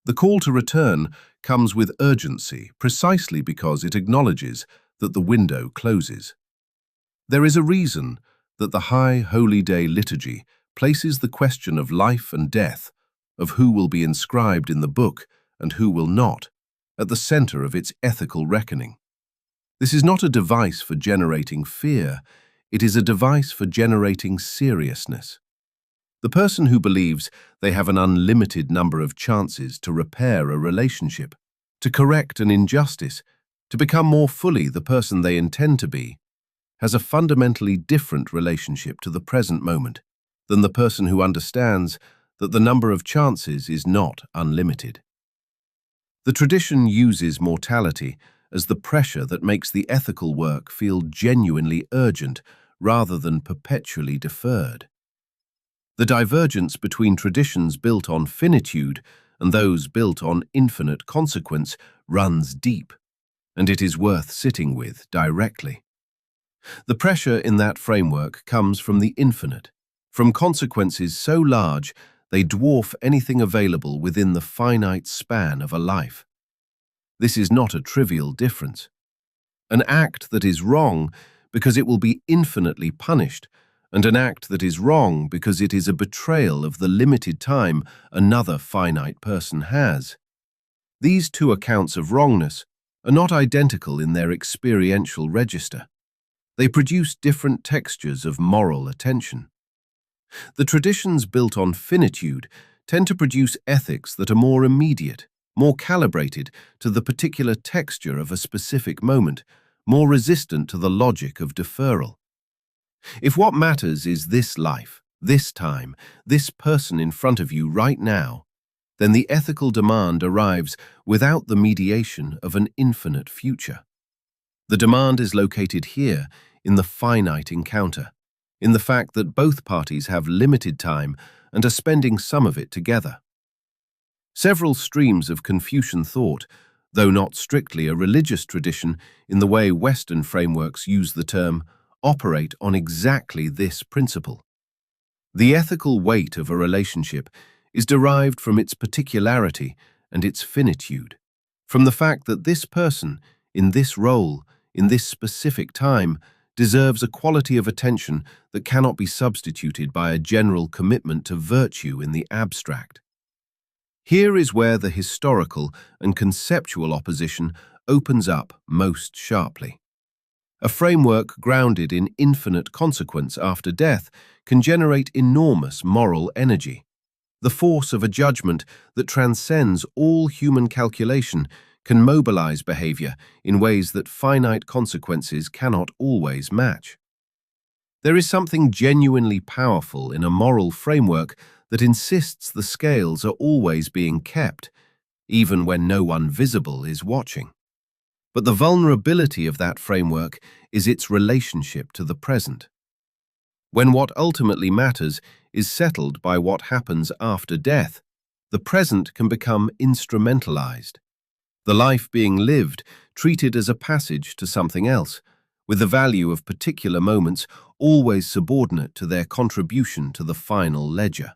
The call to return comes with urgency precisely because it acknowledges that the window closes. There is a reason that the High Holy Day liturgy places the question of life and death, of who will be inscribed in the book and who will not, at the center of its ethical reckoning. This is not a device for generating fear, it is a device for generating seriousness. The person who believes they have an unlimited number of chances to repair a relationship, to correct an injustice, to become more fully the person they intend to be, has a fundamentally different relationship to the present moment than the person who understands that the number of chances is not unlimited. The tradition uses mortality as the pressure that makes the ethical work feel genuinely urgent rather than perpetually deferred. The divergence between traditions built on finitude and those built on infinite consequence runs deep, and it is worth sitting with directly. The pressure in that framework comes from the infinite, from consequences so large they dwarf anything available within the finite span of a life. This is not a trivial difference. An act that is wrong because it will be infinitely punished, and an act that is wrong because it is a betrayal of the limited time another finite person has. These two accounts of wrongness are not identical in their experiential register. They produce different textures of moral attention. The traditions built on finitude tend to produce ethics that are more immediate, more calibrated to the particular texture of a specific moment, more resistant to the logic of deferral. If what matters is this life, this time, this person in front of you right now, then the ethical demand arrives without the mediation of an infinite future. The demand is located here in the finite encounter, in the fact that both parties have limited time and are spending some of it together. Several streams of Confucian thought, though not strictly a religious tradition in the way Western frameworks use the term, operate on exactly this principle. The ethical weight of a relationship is derived from its particularity and its finitude, from the fact that this person, in this role, in this specific time, deserves a quality of attention that cannot be substituted by a general commitment to virtue in the abstract. Here is where the historical and conceptual opposition opens up most sharply. A framework grounded in infinite consequence after death can generate enormous moral energy. The force of a judgment that transcends all human calculation can mobilize behavior in ways that finite consequences cannot always match. There is something genuinely powerful in a moral framework that insists the scales are always being kept, even when no one visible is watching. But the vulnerability of that framework is its relationship to the present. When what ultimately matters is settled by what happens after death, the present can become instrumentalized. The life being lived treated as a passage to something else, with the value of particular moments always subordinate to their contribution to the final ledger.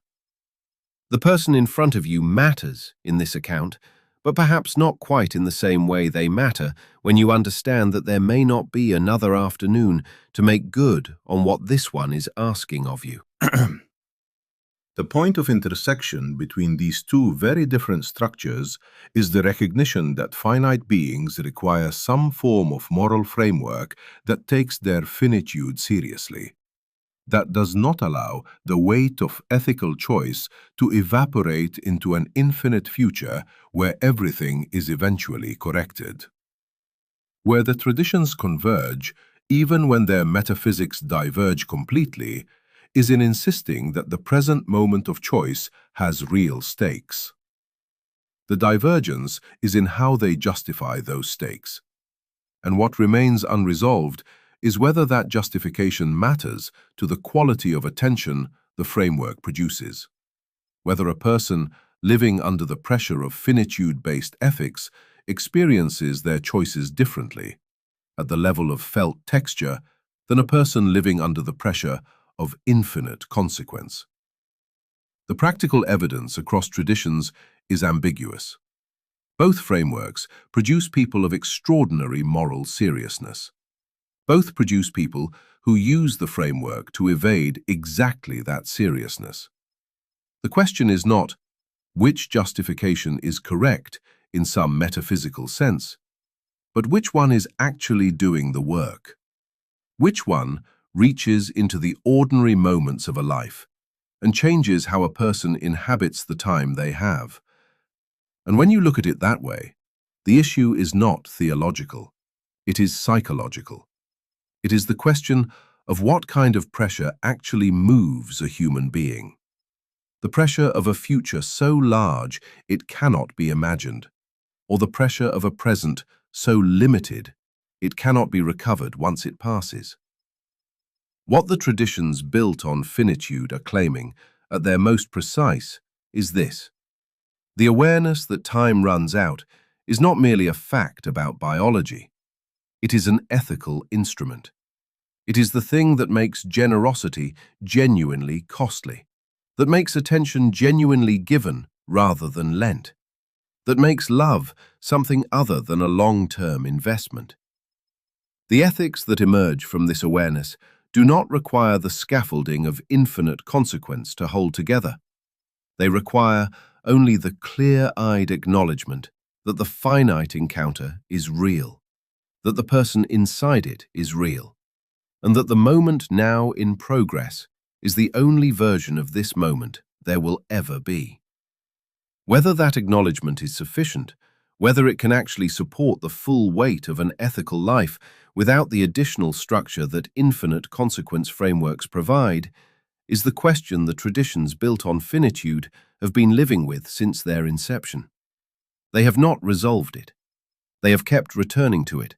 The person in front of you matters in this account, but perhaps not quite in the same way they matter when you understand that there may not be another afternoon to make good on what this one is asking of you. The point of intersection between these two very different structures is the recognition that finite beings require some form of moral framework that takes their finitude seriously, that does not allow the weight of ethical choice to evaporate into an infinite future where everything is eventually corrected. Where the traditions converge, even when their metaphysics diverge completely, is in insisting that the present moment of choice has real stakes. The divergence is in how they justify those stakes. And what remains unresolved is whether that justification matters to the quality of attention the framework produces. Whether a person living under the pressure of finitude-based ethics experiences their choices differently, at the level of felt texture, than a person living under the pressure of infinite consequence. The practical evidence across traditions is ambiguous. Both frameworks produce people of extraordinary moral seriousness. Both produce people who use the framework to evade exactly that seriousness. The question is not which justification is correct in some metaphysical sense, but which one is actually doing the work. Which one reaches into the ordinary moments of a life and changes how a person inhabits the time they have. And when you look at it that way, the issue is not theological, it is psychological. It is the question of what kind of pressure actually moves a human being. The pressure of a future so large it cannot be imagined, or the pressure of a present so limited it cannot be recovered once it passes. What the traditions built on finitude are claiming, at their most precise, is this. The awareness that time runs out is not merely a fact about biology. It is an ethical instrument. It is the thing that makes generosity genuinely costly, that makes attention genuinely given rather than lent. that makes love something other than a long-term investment. The ethics that emerge from this awareness do not require the scaffolding of infinite consequence to hold together. They require only the clear-eyed acknowledgement that the finite encounter is real, that the person inside it is real, and that the moment now in progress is the only version of this moment there will ever be. Whether that acknowledgement is sufficient, whether it can actually support the full weight of an ethical life without the additional structure that infinite consequence frameworks provide, is the question the traditions built on finitude have been living with since their inception. They have not resolved it. They have kept returning to it,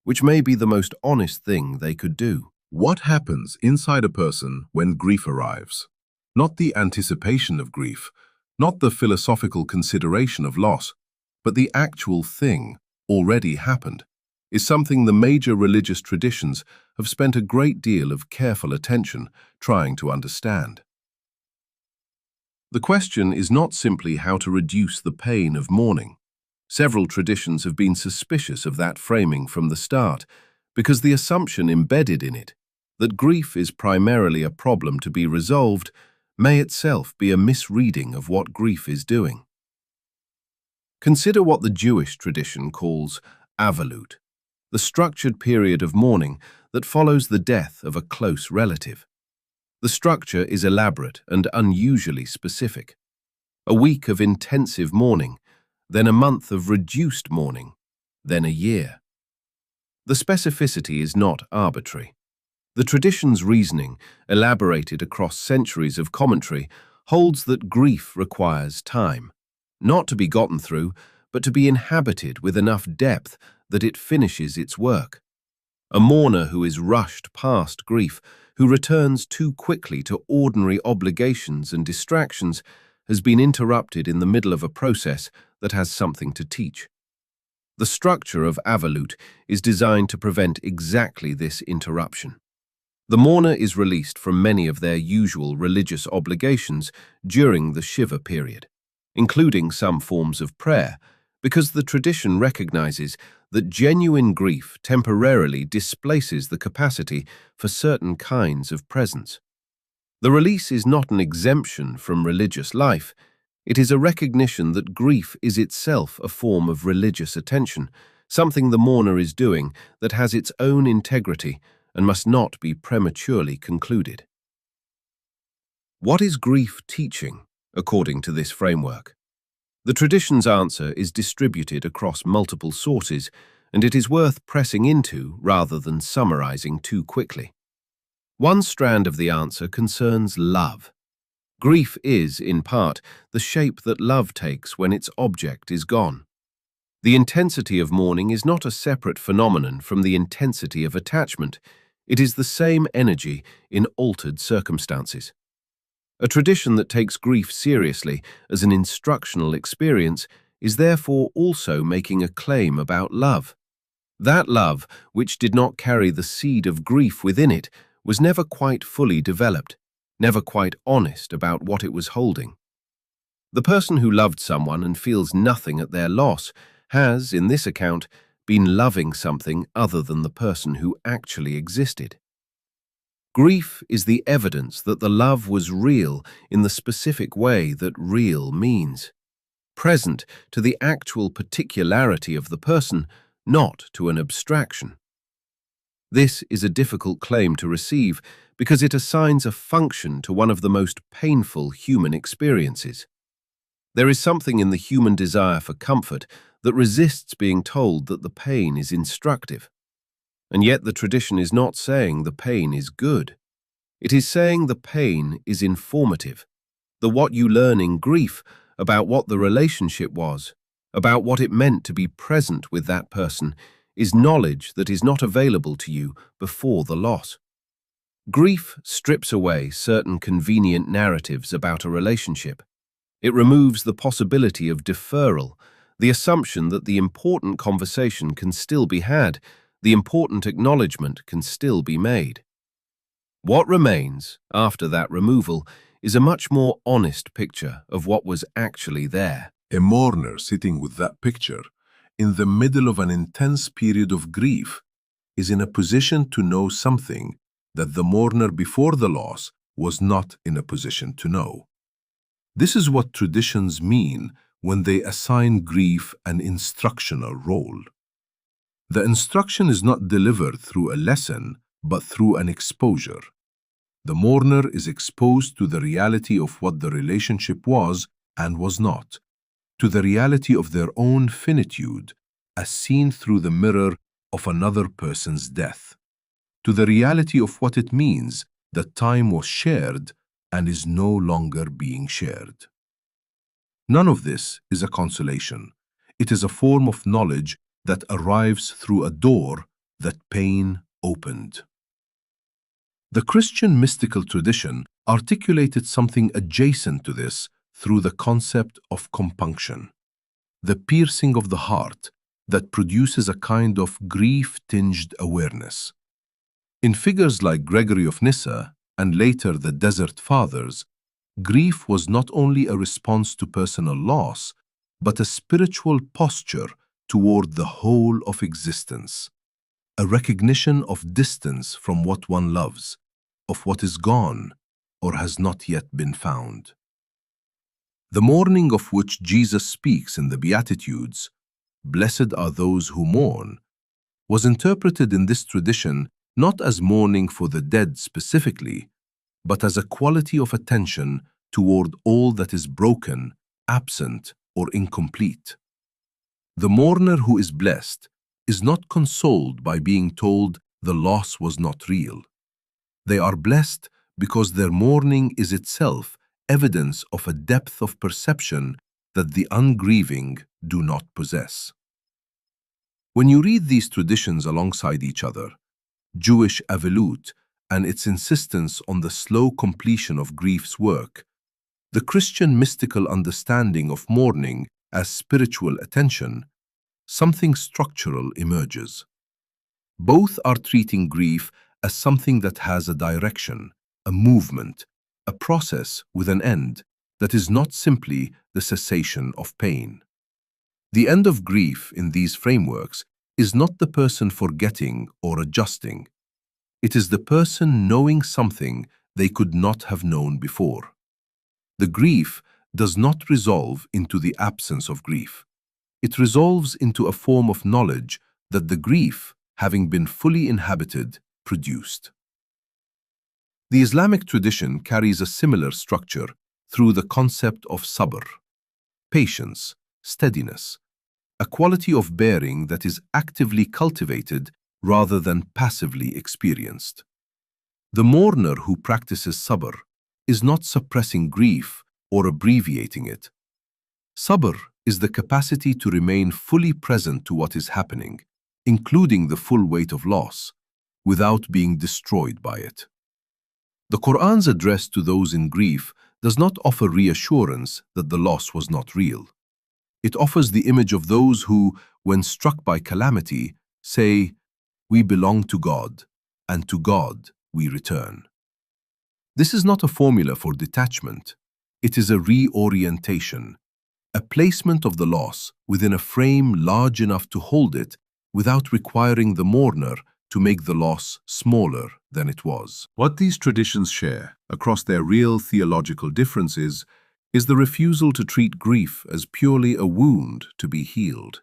which may be the most honest thing they could do. What happens inside a person when grief arrives? Not the anticipation of grief, not the philosophical consideration of loss, but the actual thing already happened, is something the major religious traditions have spent a great deal of careful attention trying to understand. The question is not simply how to reduce the pain of mourning. Several traditions have been suspicious of that framing from the start, because the assumption embedded in it, that grief is primarily a problem to be resolved, may itself be a misreading of what grief is doing. Consider what the Jewish tradition calls avalut, the structured period of mourning that follows the death of a close relative. The structure is elaborate and unusually specific. A week of intensive mourning, then a month of reduced mourning, then a year. The specificity is not arbitrary. The tradition's reasoning, elaborated across centuries of commentary, holds that grief requires time, not to be gotten through, but to be inhabited with enough depth that it finishes its work. A mourner who is rushed past grief, who returns too quickly to ordinary obligations and distractions, has been interrupted in the middle of a process that has something to teach. The structure of avalut is designed to prevent exactly this interruption. The mourner is released from many of their usual religious obligations during the Shiva period, including some forms of prayer, because the tradition recognizes that genuine grief temporarily displaces the capacity for certain kinds of presence. The release is not an exemption from religious life. It is a recognition that grief is itself a form of religious attention, something the mourner is doing that has its own integrity and must not be prematurely concluded. What is grief teaching, according to this framework? The tradition's answer is distributed across multiple sources, and it is worth pressing into rather than summarizing too quickly. One strand of the answer concerns love. Grief is, in part, the shape that love takes when its object is gone. The intensity of mourning is not a separate phenomenon from the intensity of attachment. It is the same energy in altered circumstances. A tradition that takes grief seriously as an instructional experience is therefore also making a claim about love. That love, which did not carry the seed of grief within it, was never quite fully developed, never quite honest about what it was holding. The person who loved someone and feels nothing at their loss has, in this account, been loving something other than the person who actually existed. Grief is the evidence that the love was real in the specific way that real means, present to the actual particularity of the person, not to an abstraction. This is a difficult claim to receive because it assigns a function to one of the most painful human experiences. There is something in the human desire for comfort that resists being told that the pain is instructive. And yet the tradition is not saying the pain is good. It is saying the pain is informative. The what you learn in grief about what the relationship was, about what it meant to be present with that person, is knowledge that is not available to you before the loss. Grief strips away certain convenient narratives about a relationship. It removes the possibility of deferral, the assumption that the important conversation can still be had, the important acknowledgement can still be made. What remains after that removal is a much more honest picture of what was actually there. A mourner sitting with that picture in the middle of an intense period of grief is in a position to know something that the mourner before the loss was not in a position to know. This is what traditions mean when they assign grief an instructional role. The instruction is not delivered through a lesson, but through an exposure. The mourner is exposed to the reality of what the relationship was and was not, to the reality of their own finitude as seen through the mirror of another person's death, to the reality of what it means that time was shared and is no longer being shared. None of this is a consolation. It is a form of knowledge that arrives through a door that pain opened. The Christian mystical tradition articulated something adjacent to this through the concept of compunction, the piercing of the heart that produces a kind of grief-tinged awareness. In figures like Gregory of Nyssa and later the Desert Fathers, grief was not only a response to personal loss, but a spiritual posture toward the whole of existence, a recognition of distance from what one loves, of what is gone or has not yet been found. The mourning of which Jesus speaks in the Beatitudes, "Blessed are those who mourn," was interpreted in this tradition not as mourning for the dead specifically, but as a quality of attention toward all that is broken, absent, or incomplete. The mourner who is blessed is not consoled by being told the loss was not real. They are blessed because their mourning is itself evidence of a depth of perception that the ungrieving do not possess. When you read these traditions alongside each other, Jewish Avelut and its insistence on the slow completion of grief's work, the Christian mystical understanding of mourning as spiritual attention, something structural emerges. Both are treating grief as something that has a direction, a movement, a process with an end that is not simply the cessation of pain. The end of grief in these frameworks is not the person forgetting or adjusting. It is the person knowing something they could not have known before. The grief does not resolve into the absence of grief. It resolves into a form of knowledge that the grief, having been fully inhabited, produced. The Islamic tradition carries a similar structure through the concept of sabr, patience, steadiness, a quality of bearing that is actively cultivated rather than passively experienced. The mourner who practices sabr is not suppressing grief or abbreviating it. Sabr is the capacity to remain fully present to what is happening, including the full weight of loss, without being destroyed by it. The Quran's address to those in grief does not offer reassurance that the loss was not real. It offers the image of those who, when struck by calamity, say, "We belong to God, and to God we return." This is not a formula for detachment. It is a reorientation, a placement of the loss within a frame large enough to hold it without requiring the mourner to make the loss smaller than it was. What these traditions share, across their real theological differences, is the refusal to treat grief as purely a wound to be healed.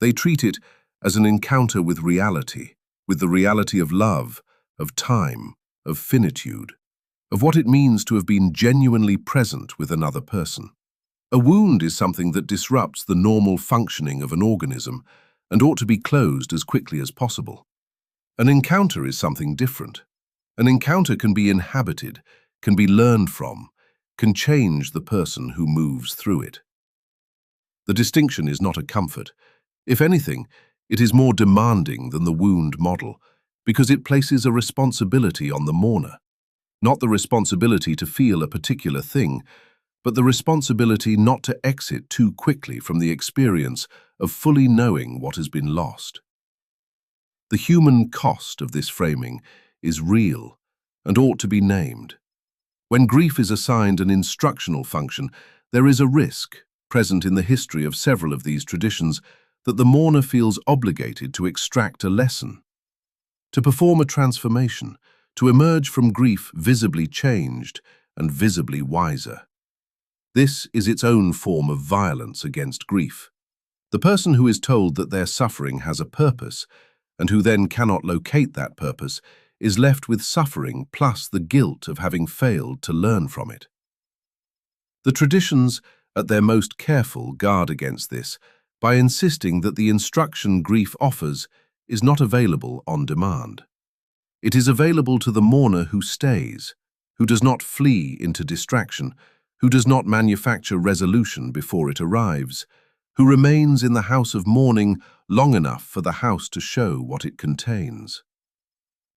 They treat it as an encounter with the reality of love, of time, of finitude, of what it means to have been genuinely present with another person. A wound is something that disrupts the normal functioning of an organism and ought to be closed as quickly as possible. An encounter is something different. An encounter can be inhabited, can be learned from, can change the person who moves through it. The distinction is not a comfort. If anything, it is more demanding than the wound model, because it places a responsibility on the mourner. Not the responsibility to feel a particular thing, but the responsibility not to exit too quickly from the experience of fully knowing what has been lost. The human cost of this framing is real and ought to be named. When grief is assigned an instructional function, there is a risk, present in the history of several of these traditions that the mourner feels obligated to extract a lesson, to perform a transformation, to emerge from grief visibly changed and visibly wiser. This is its own form of violence against grief. The person who is told that their suffering has a purpose, and who then cannot locate that purpose, is left with suffering plus the guilt of having failed to learn from it. The traditions, at their most careful, guard against this by insisting that the instruction grief offers is not available on demand. It is available to the mourner who stays, who does not flee into distraction, who does not manufacture resolution before it arrives, who remains in the house of mourning long enough for the house to show what it contains.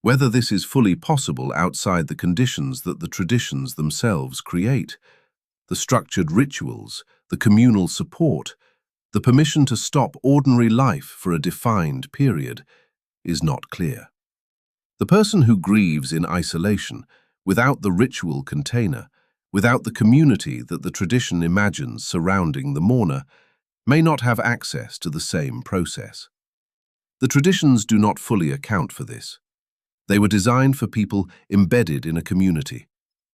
Whether this is fully possible outside the conditions that the traditions themselves create, the structured rituals, the communal support, the permission to stop ordinary life for a defined period, is not clear. The person who grieves in isolation, without the ritual container, without the community that the tradition imagines surrounding the mourner, may not have access to the same process. The traditions do not fully account for this. They were designed for people embedded in a community,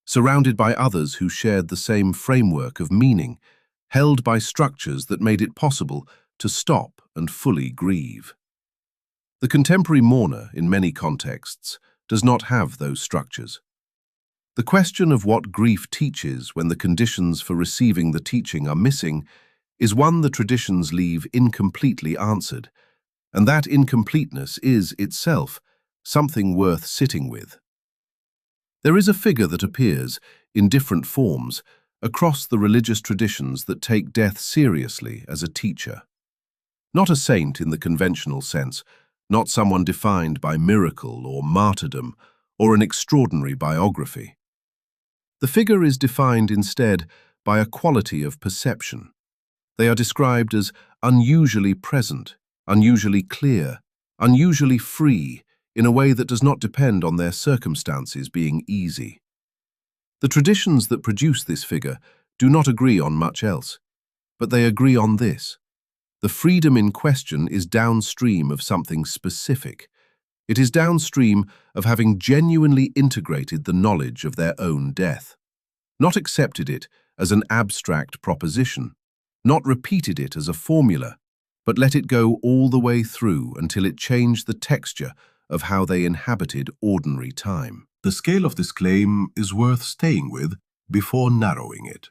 surrounded by others who shared the same framework of meaning, held by structures that made it possible to stop and fully grieve. The contemporary mourner, in many contexts, does not have those structures. The question of what grief teaches when the conditions for receiving the teaching are missing is one the traditions leave incompletely answered, and that incompleteness is, itself, something worth sitting with. There is a figure that appears, in different forms, across the religious traditions that take death seriously as a teacher. Not a saint in the conventional sense, not someone defined by miracle or martyrdom or an extraordinary biography. The figure is defined instead by a quality of perception. They are described as unusually present, unusually clear, unusually free, in a way that does not depend on their circumstances being easy. The traditions that produce this figure do not agree on much else, but they agree on this. The freedom in question is downstream of something specific. It is downstream of having genuinely integrated the knowledge of their own death, not accepted it as an abstract proposition, not repeated it as a formula, but let it go all the way through until it changed the texture of how they inhabited ordinary time. The scale of this claim is worth staying with before narrowing it.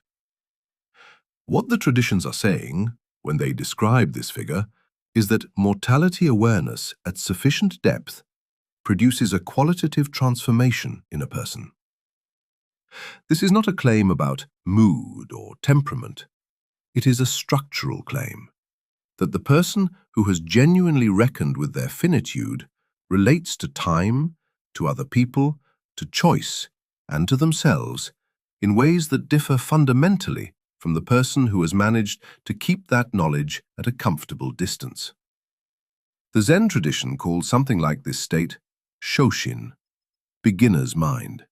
What the traditions are saying, when they describe this figure, is that mortality awareness at sufficient depth produces a qualitative transformation in a person. This is not a claim about mood or temperament. It is a structural claim that the person who has genuinely reckoned with their finitude relates to time, to other people, to choice, and to themselves in ways that differ fundamentally from the person who has managed to keep that knowledge at a comfortable distance. The Zen tradition calls something like this state shoshin, beginner's mind,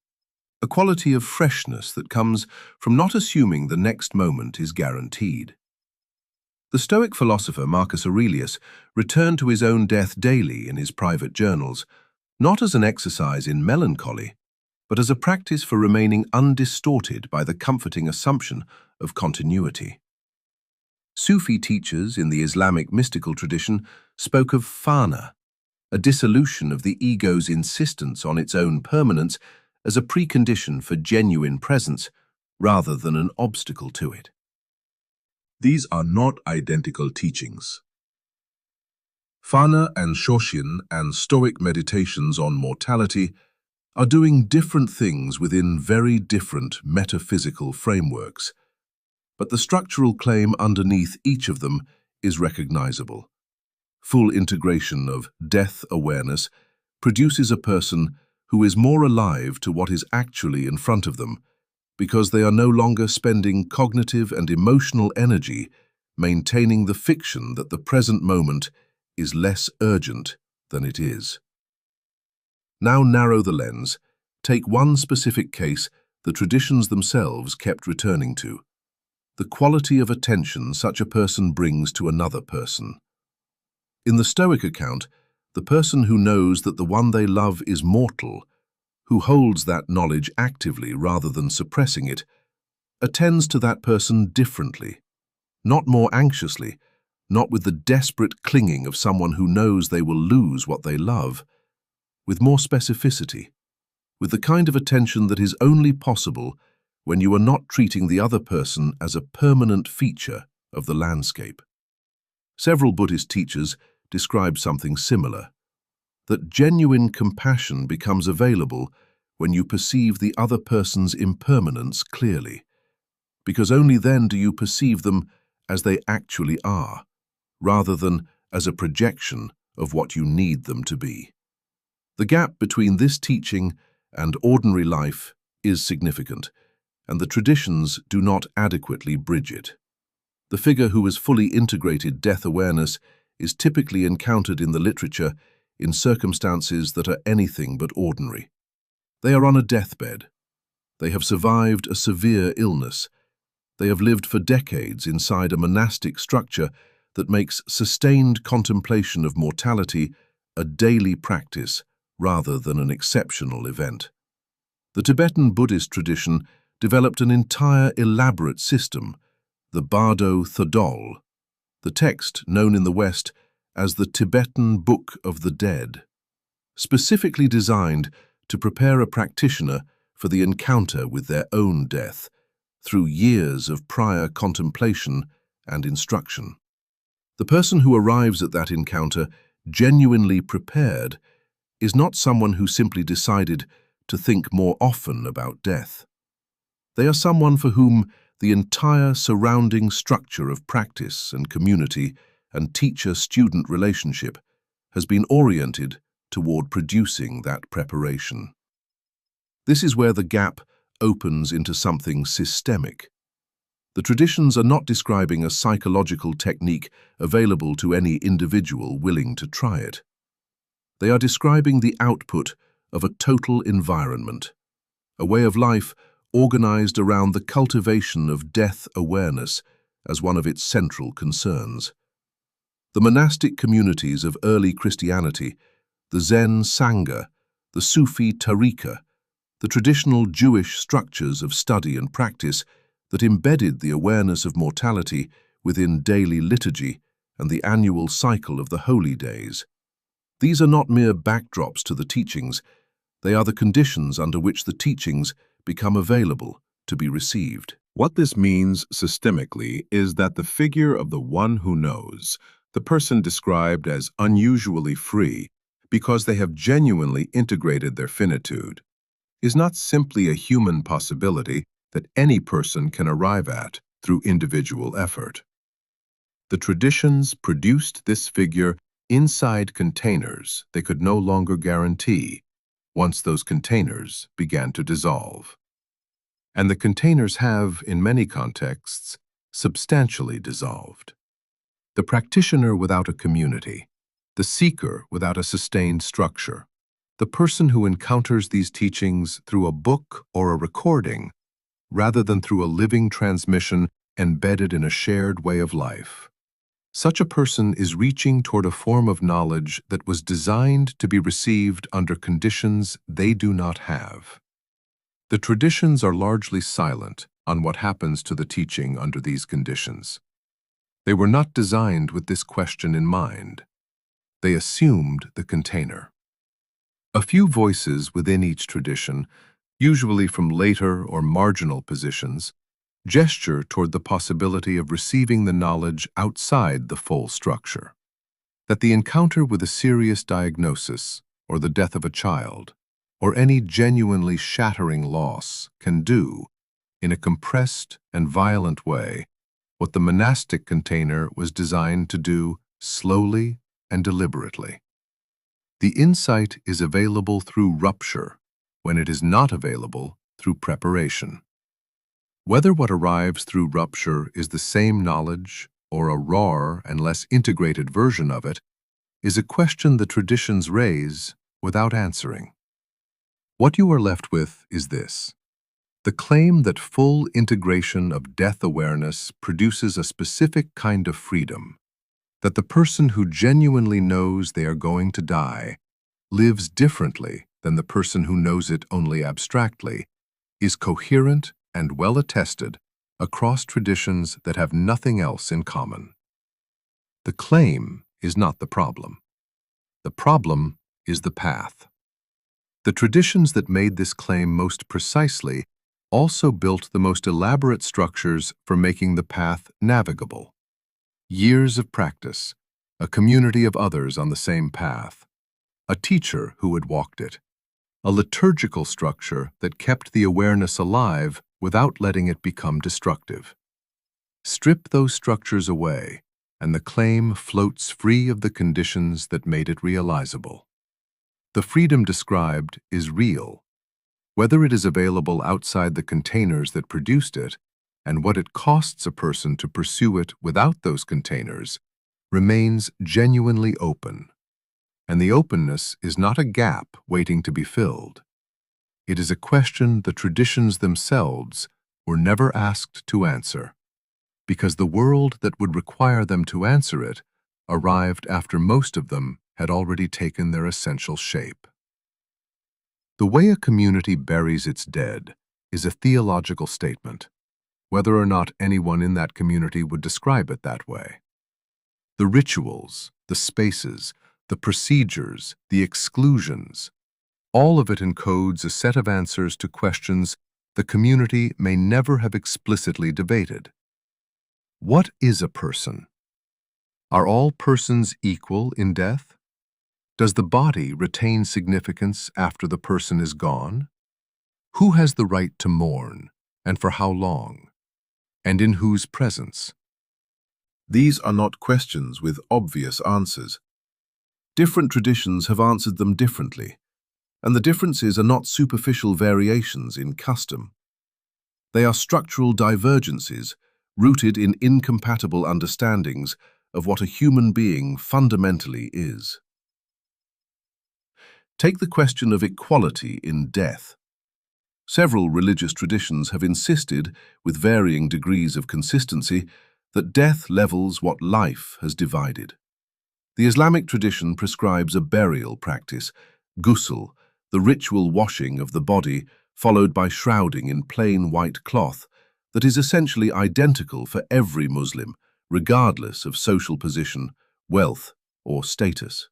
a quality of freshness that comes from not assuming the next moment is guaranteed. The Stoic philosopher Marcus Aurelius returned to his own death daily in his private journals, not as an exercise in melancholy, but as a practice for remaining undistorted by the comforting assumption of continuity. Sufi teachers in the Islamic mystical tradition spoke of fana, a dissolution of the ego's insistence on its own permanence as a precondition for genuine presence rather than an obstacle to it. These are not identical teachings. Fana and Shoshin and Stoic meditations on mortality are doing different things within very different metaphysical frameworks, but the structural claim underneath each of them is recognizable. Full integration of death awareness produces a person who is more alive to what is actually in front of them, because they are no longer spending cognitive and emotional energy maintaining the fiction that the present moment is less urgent than it is. Now narrow the lens, take one specific case the traditions themselves kept returning to, the quality of attention such a person brings to another person. In the Stoic account, the person who knows that the one they love is mortal, who holds that knowledge actively rather than suppressing it, attends to that person differently, not more anxiously, not with the desperate clinging of someone who knows they will lose what they love, with more specificity, with the kind of attention that is only possible when you are not treating the other person as a permanent feature of the landscape. Several Buddhist teachers describe something similar, that genuine compassion becomes available when you perceive the other person's impermanence clearly, because only then do you perceive them as they actually are, rather than as a projection of what you need them to be. The gap between this teaching and ordinary life is significant, and the traditions do not adequately bridge it. The figure who has fully integrated death awareness is typically encountered in the literature in circumstances that are anything but ordinary. They are on a deathbed. They have survived a severe illness. They have lived for decades inside a monastic structure that makes sustained contemplation of mortality a daily practice rather than an exceptional event. The Tibetan Buddhist tradition developed an entire elaborate system, the Bardo Thodol, the text known in the West as the Tibetan Book of the Dead, specifically designed to prepare a practitioner for the encounter with their own death through years of prior contemplation and instruction. The person who arrives at that encounter genuinely prepared is not someone who simply decided to think more often about death. They are someone for whom the entire surrounding structure of practice and community and teacher-student relationship has been oriented toward producing that preparation. This is where the gap opens into something systemic. The traditions are not describing a psychological technique available to any individual willing to try it. They are describing the output of a total environment, a way of life organized around the cultivation of death awareness as one of its central concerns. The monastic communities of early Christianity, the Zen Sangha, the Sufi Tariqa, the traditional Jewish structures of study and practice that embedded the awareness of mortality within daily liturgy and the annual cycle of the holy days. These are not mere backdrops to the teachings, they are the conditions under which the teachings become available to be received. What this means systemically is that the figure of the one who knows, the person described as unusually free because they have genuinely integrated their finitude, is not simply a human possibility that any person can arrive at through individual effort. The traditions produced this figure inside containers they could no longer guarantee once those containers began to dissolve. And the containers have, in many contexts, substantially dissolved. The practitioner without a community, the seeker without a sustained structure, the person who encounters these teachings through a book or a recording, rather than through a living transmission embedded in a shared way of life. Such a person is reaching toward a form of knowledge that was designed to be received under conditions they do not have. The traditions are largely silent on what happens to the teaching under these conditions. They were not designed with this question in mind. They assumed the container. A few voices within each tradition, usually from later or marginal positions, gesture toward the possibility of receiving the knowledge outside the full structure. That the encounter with a serious diagnosis, or the death of a child, or any genuinely shattering loss can do, in a compressed and violent way, what the monastic container was designed to do slowly and deliberately. The insight is available through rupture, when it is not available through preparation. Whether what arrives through rupture is the same knowledge or a rawer and less integrated version of it is a question the traditions raise without answering. What you are left with is this: The claim that full integration of death awareness produces a specific kind of freedom, that the person who genuinely knows they are going to die lives differently than the person who knows it only abstractly, is coherent and well attested across traditions that have nothing else in common. The claim is not the problem. The problem is the path. The traditions that made this claim most precisely also built the most elaborate structures for making the path navigable. Years of practice, a community of others on the same path, a teacher who had walked it, a liturgical structure that kept the awareness alive without letting it become destructive. Strip those structures away, and the claim floats free of the conditions that made it realizable. The freedom described is real. Whether it is available outside the containers that produced it, and what it costs a person to pursue it without those containers, remains genuinely open. And the openness is not a gap waiting to be filled. It is a question the traditions themselves were never asked to answer, because the world that would require them to answer it arrived after most of them had already taken their essential shape. The way a community buries its dead is a theological statement, whether or not anyone in that community would describe it that way. The rituals, the spaces, the procedures, the exclusions, all of it encodes a set of answers to questions the community may never have explicitly debated. What is a person? Are all persons equal in death? Does the body retain significance after the person is gone? Who has the right to mourn, and for how long? And in whose presence? These are not questions with obvious answers. Different traditions have answered them differently, and the differences are not superficial variations in custom. They are structural divergences rooted in incompatible understandings of what a human being fundamentally is. Take the question of equality in death. Several religious traditions have insisted, with varying degrees of consistency, that death levels what life has divided. The Islamic tradition prescribes a burial practice, ghusl, the ritual washing of the body followed by shrouding in plain white cloth, that is essentially identical for every Muslim, regardless of social position, wealth, or status.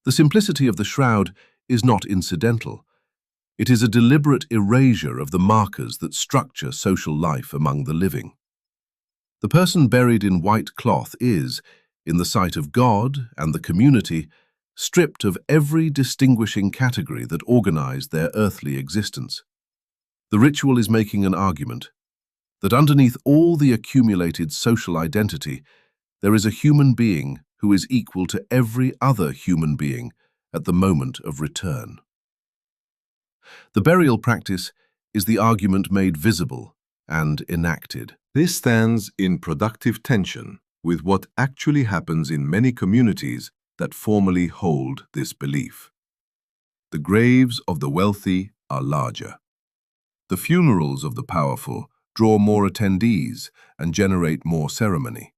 The simplicity of the shroud is not incidental. It is a deliberate erasure of the markers that structure social life among the living. The person buried in white cloth is, in the sight of God and the community, stripped of every distinguishing category that organized their earthly existence. The ritual is making an argument that underneath all the accumulated social identity, there is a human being who is equal to every other human being at the moment of return. The burial practice is the argument made visible and enacted. This stands in productive tension with what actually happens in many communities that formally hold this belief. The graves of the wealthy are larger. The funerals of the powerful draw more attendees and generate more ceremony.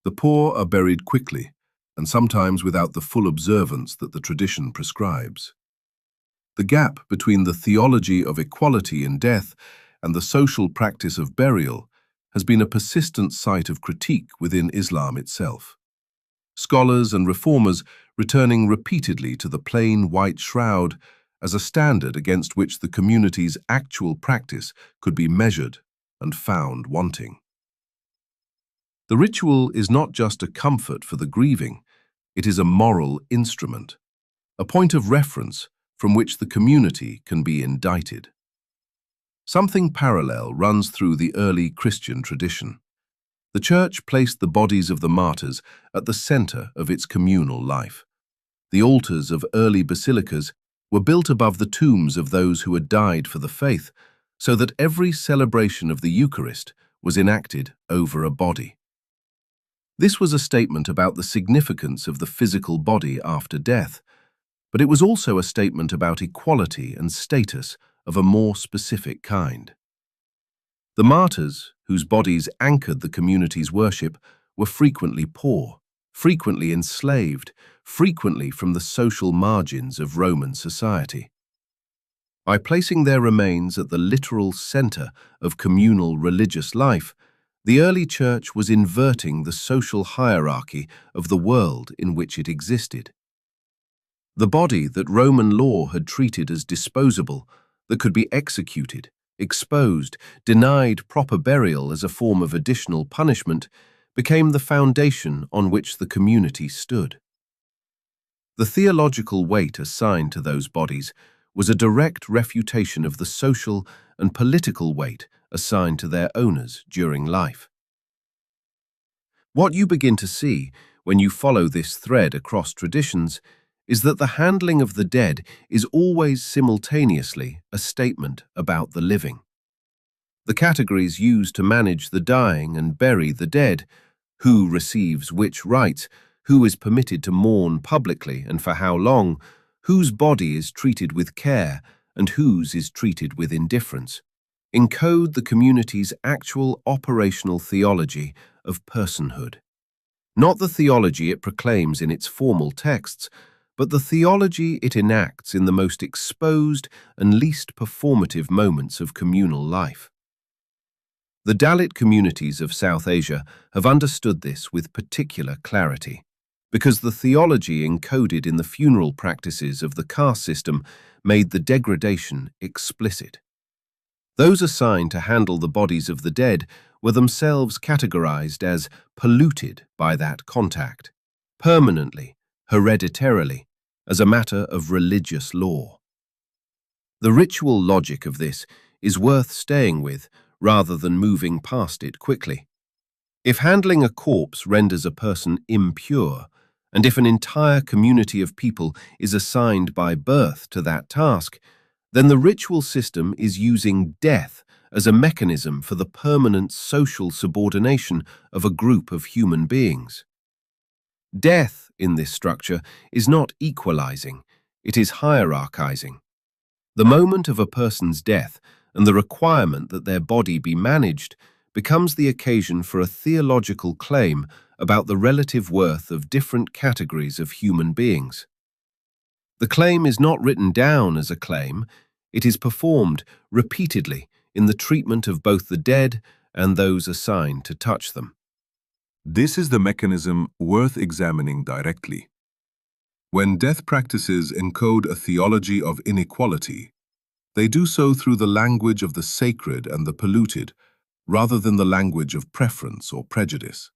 The poor are buried quickly, and sometimes without the full observance that the tradition prescribes. The gap between the theology of equality in death and the social practice of burial has been a persistent site of critique within Islam itself. Scholars and reformers returning repeatedly to the plain white shroud as a standard against which the community's actual practice could be measured and found wanting. The ritual is not just a comfort for the grieving, it is a moral instrument, a point of reference from which the community can be indicted. Something parallel runs through the early Christian tradition. The Church placed the bodies of the martyrs at the center of its communal life. The altars of early basilicas were built above the tombs of those who had died for the faith, so that every celebration of the Eucharist was enacted over a body. This was a statement about the significance of the physical body after death, but it was also a statement about equality and status of a more specific kind. The martyrs, whose bodies anchored the community's worship, were frequently poor, frequently enslaved, frequently from the social margins of Roman society. By placing their remains at the literal center of communal religious life, the early church was inverting the social hierarchy of the world in which it existed. The body that Roman law had treated as disposable, that could be executed, exposed, denied proper burial as a form of additional punishment, became the foundation on which the community stood. The theological weight assigned to those bodies was a direct refutation of the social and political weight assigned to their owners during life. What you begin to see when you follow this thread across traditions is that the handling of the dead is always simultaneously a statement about the living. The categories used to manage the dying and bury the dead, who receives which rites, who is permitted to mourn publicly and for how long, whose body is treated with care and whose is treated with indifference, encode the community's actual operational theology of personhood. Not the theology it proclaims in its formal texts, but the theology it enacts in the most exposed and least performative moments of communal life. The Dalit communities of South Asia have understood this with particular clarity, because the theology encoded in the funeral practices of the caste system made the degradation explicit. Those assigned to handle the bodies of the dead were themselves categorized as polluted by that contact, permanently, hereditarily, as a matter of religious law. The ritual logic of this is worth staying with rather than moving past it quickly. If handling a corpse renders a person impure, and if an entire community of people is assigned by birth to that task, then the ritual system is using death as a mechanism for the permanent social subordination of a group of human beings. Death in this structure is not equalizing, it is hierarchizing. The moment of a person's death and the requirement that their body be managed becomes the occasion for a theological claim about the relative worth of different categories of human beings. The claim is not written down as a claim, it is performed repeatedly in the treatment of both the dead and those assigned to touch them. This is the mechanism worth examining directly. When death practices encode a theology of inequality, they do so through the language of the sacred and the polluted, rather than the language of preference or prejudice.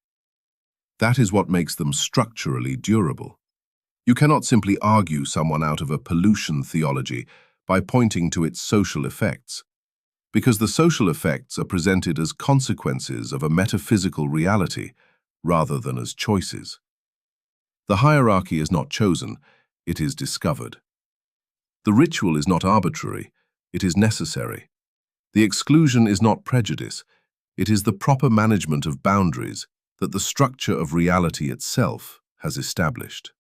That is what makes them structurally durable. You cannot simply argue someone out of a pollution theology by pointing to its social effects, because the social effects are presented as consequences of a metaphysical reality rather than as choices. The hierarchy is not chosen, it is discovered. The ritual is not arbitrary, it is necessary. The exclusion is not prejudice, it is the proper management of boundaries that the structure of reality itself has established.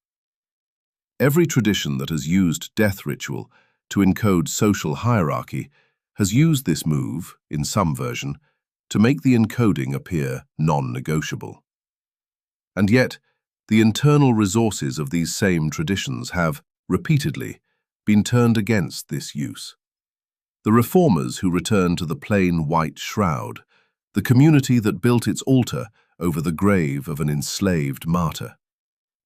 Every tradition that has used death ritual to encode social hierarchy has used this move, in some version, to make the encoding appear non-negotiable. And yet, the internal resources of these same traditions have, repeatedly, been turned against this use. The reformers who returned to the plain white shroud, the community that built its altar over the grave of an enslaved martyr,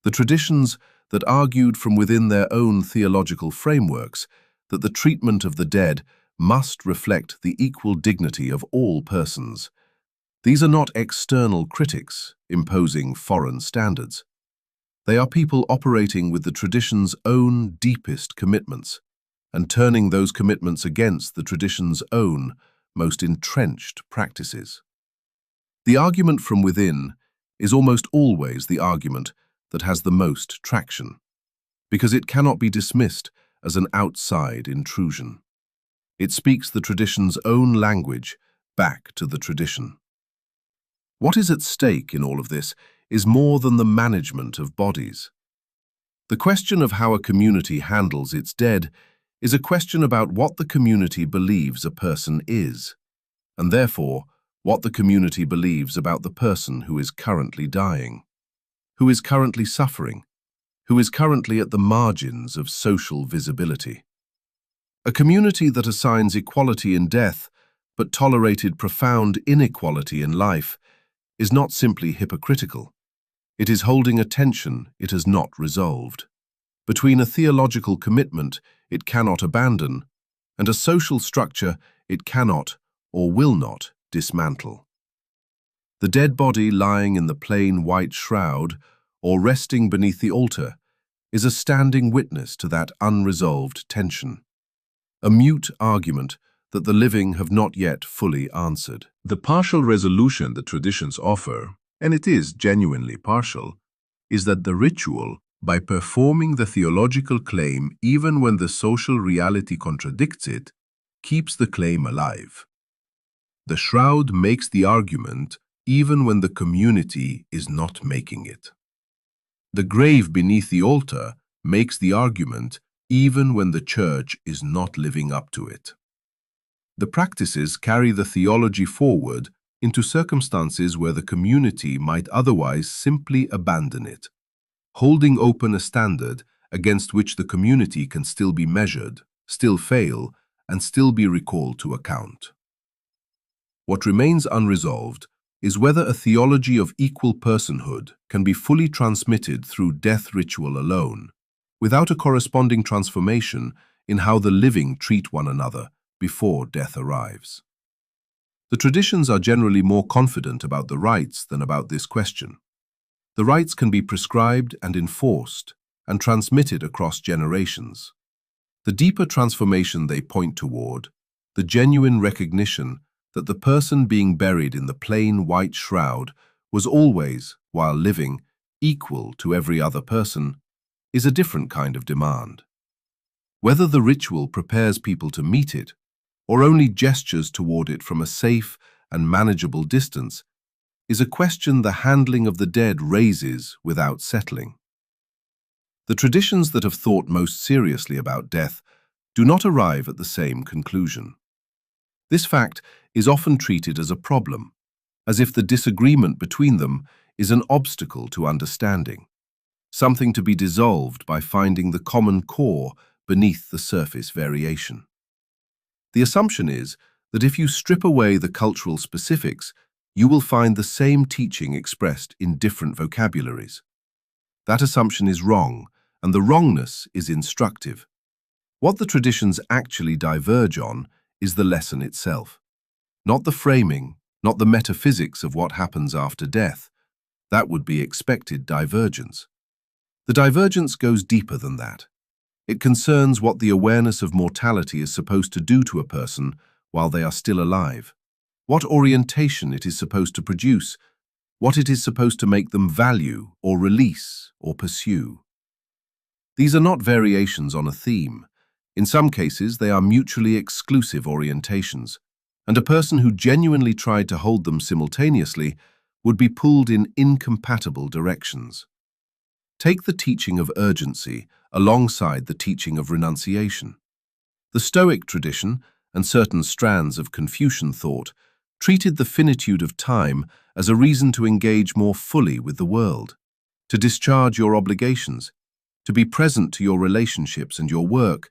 the traditions that argued from within their own theological frameworks that the treatment of the dead must reflect the equal dignity of all persons. These are not external critics imposing foreign standards. They are people operating with the tradition's own deepest commitments and turning those commitments against the tradition's own most entrenched practices. The argument from within is almost always the argument that has the most traction, because it cannot be dismissed as an outside intrusion. It speaks the tradition's own language back to the tradition. What is at stake in all of this is more than the management of bodies. The question of how a community handles its dead is a question about what the community believes a person is, and therefore what the community believes about the person who is currently dying, who is currently suffering, who is currently at the margins of social visibility. A community that assigns equality in death but tolerated profound inequality in life is not simply hypocritical. It is holding a tension it has not resolved, between a theological commitment it cannot abandon and a social structure it cannot or will not dismantle. The dead body lying in the plain white shroud or resting beneath the altar is a standing witness to that unresolved tension, a mute argument that the living have not yet fully answered. The partial resolution the traditions offer, and it is genuinely partial, is that the ritual, by performing the theological claim even when the social reality contradicts it, keeps the claim alive. The shroud makes the argument even when the community is not making it. The grave beneath the altar makes the argument even when the church is not living up to it. The practices carry the theology forward into circumstances where the community might otherwise simply abandon it, holding open a standard against which the community can still be measured, still fail, and still be recalled to account. What remains unresolved is whether a theology of equal personhood can be fully transmitted through death ritual alone, without a corresponding transformation in how the living treat one another before death arrives. The traditions are generally more confident about the rites than about this question. The rites can be prescribed and enforced and transmitted across generations. The deeper transformation they point toward, the genuine recognition that the person being buried in the plain white shroud was always, while living, equal to every other person, is a different kind of demand. Whether the ritual prepares people to meet it, or only gestures toward it from a safe and manageable distance, is a question the handling of the dead raises without settling. The traditions that have thought most seriously about death do not arrive at the same conclusion. This fact is often treated as a problem, as if the disagreement between them is an obstacle to understanding, something to be dissolved by finding the common core beneath the surface variation. The assumption is that if you strip away the cultural specifics, you will find the same teaching expressed in different vocabularies. That assumption is wrong, and the wrongness is instructive. What the traditions actually diverge on is the lesson itself, not the framing, not the metaphysics of what happens after death. That would be expected divergence. The divergence goes deeper than that. It concerns what the awareness of mortality is supposed to do to a person while they are still alive, what orientation it is supposed to produce, what it is supposed to make them value or release or pursue. These are not variations on a theme. In some cases, they are mutually exclusive orientations, and a person who genuinely tried to hold them simultaneously would be pulled in incompatible directions. Take the teaching of urgency alongside the teaching of renunciation. The Stoic tradition and certain strands of Confucian thought treated the finitude of time as a reason to engage more fully with the world, to discharge your obligations, to be present to your relationships and your work,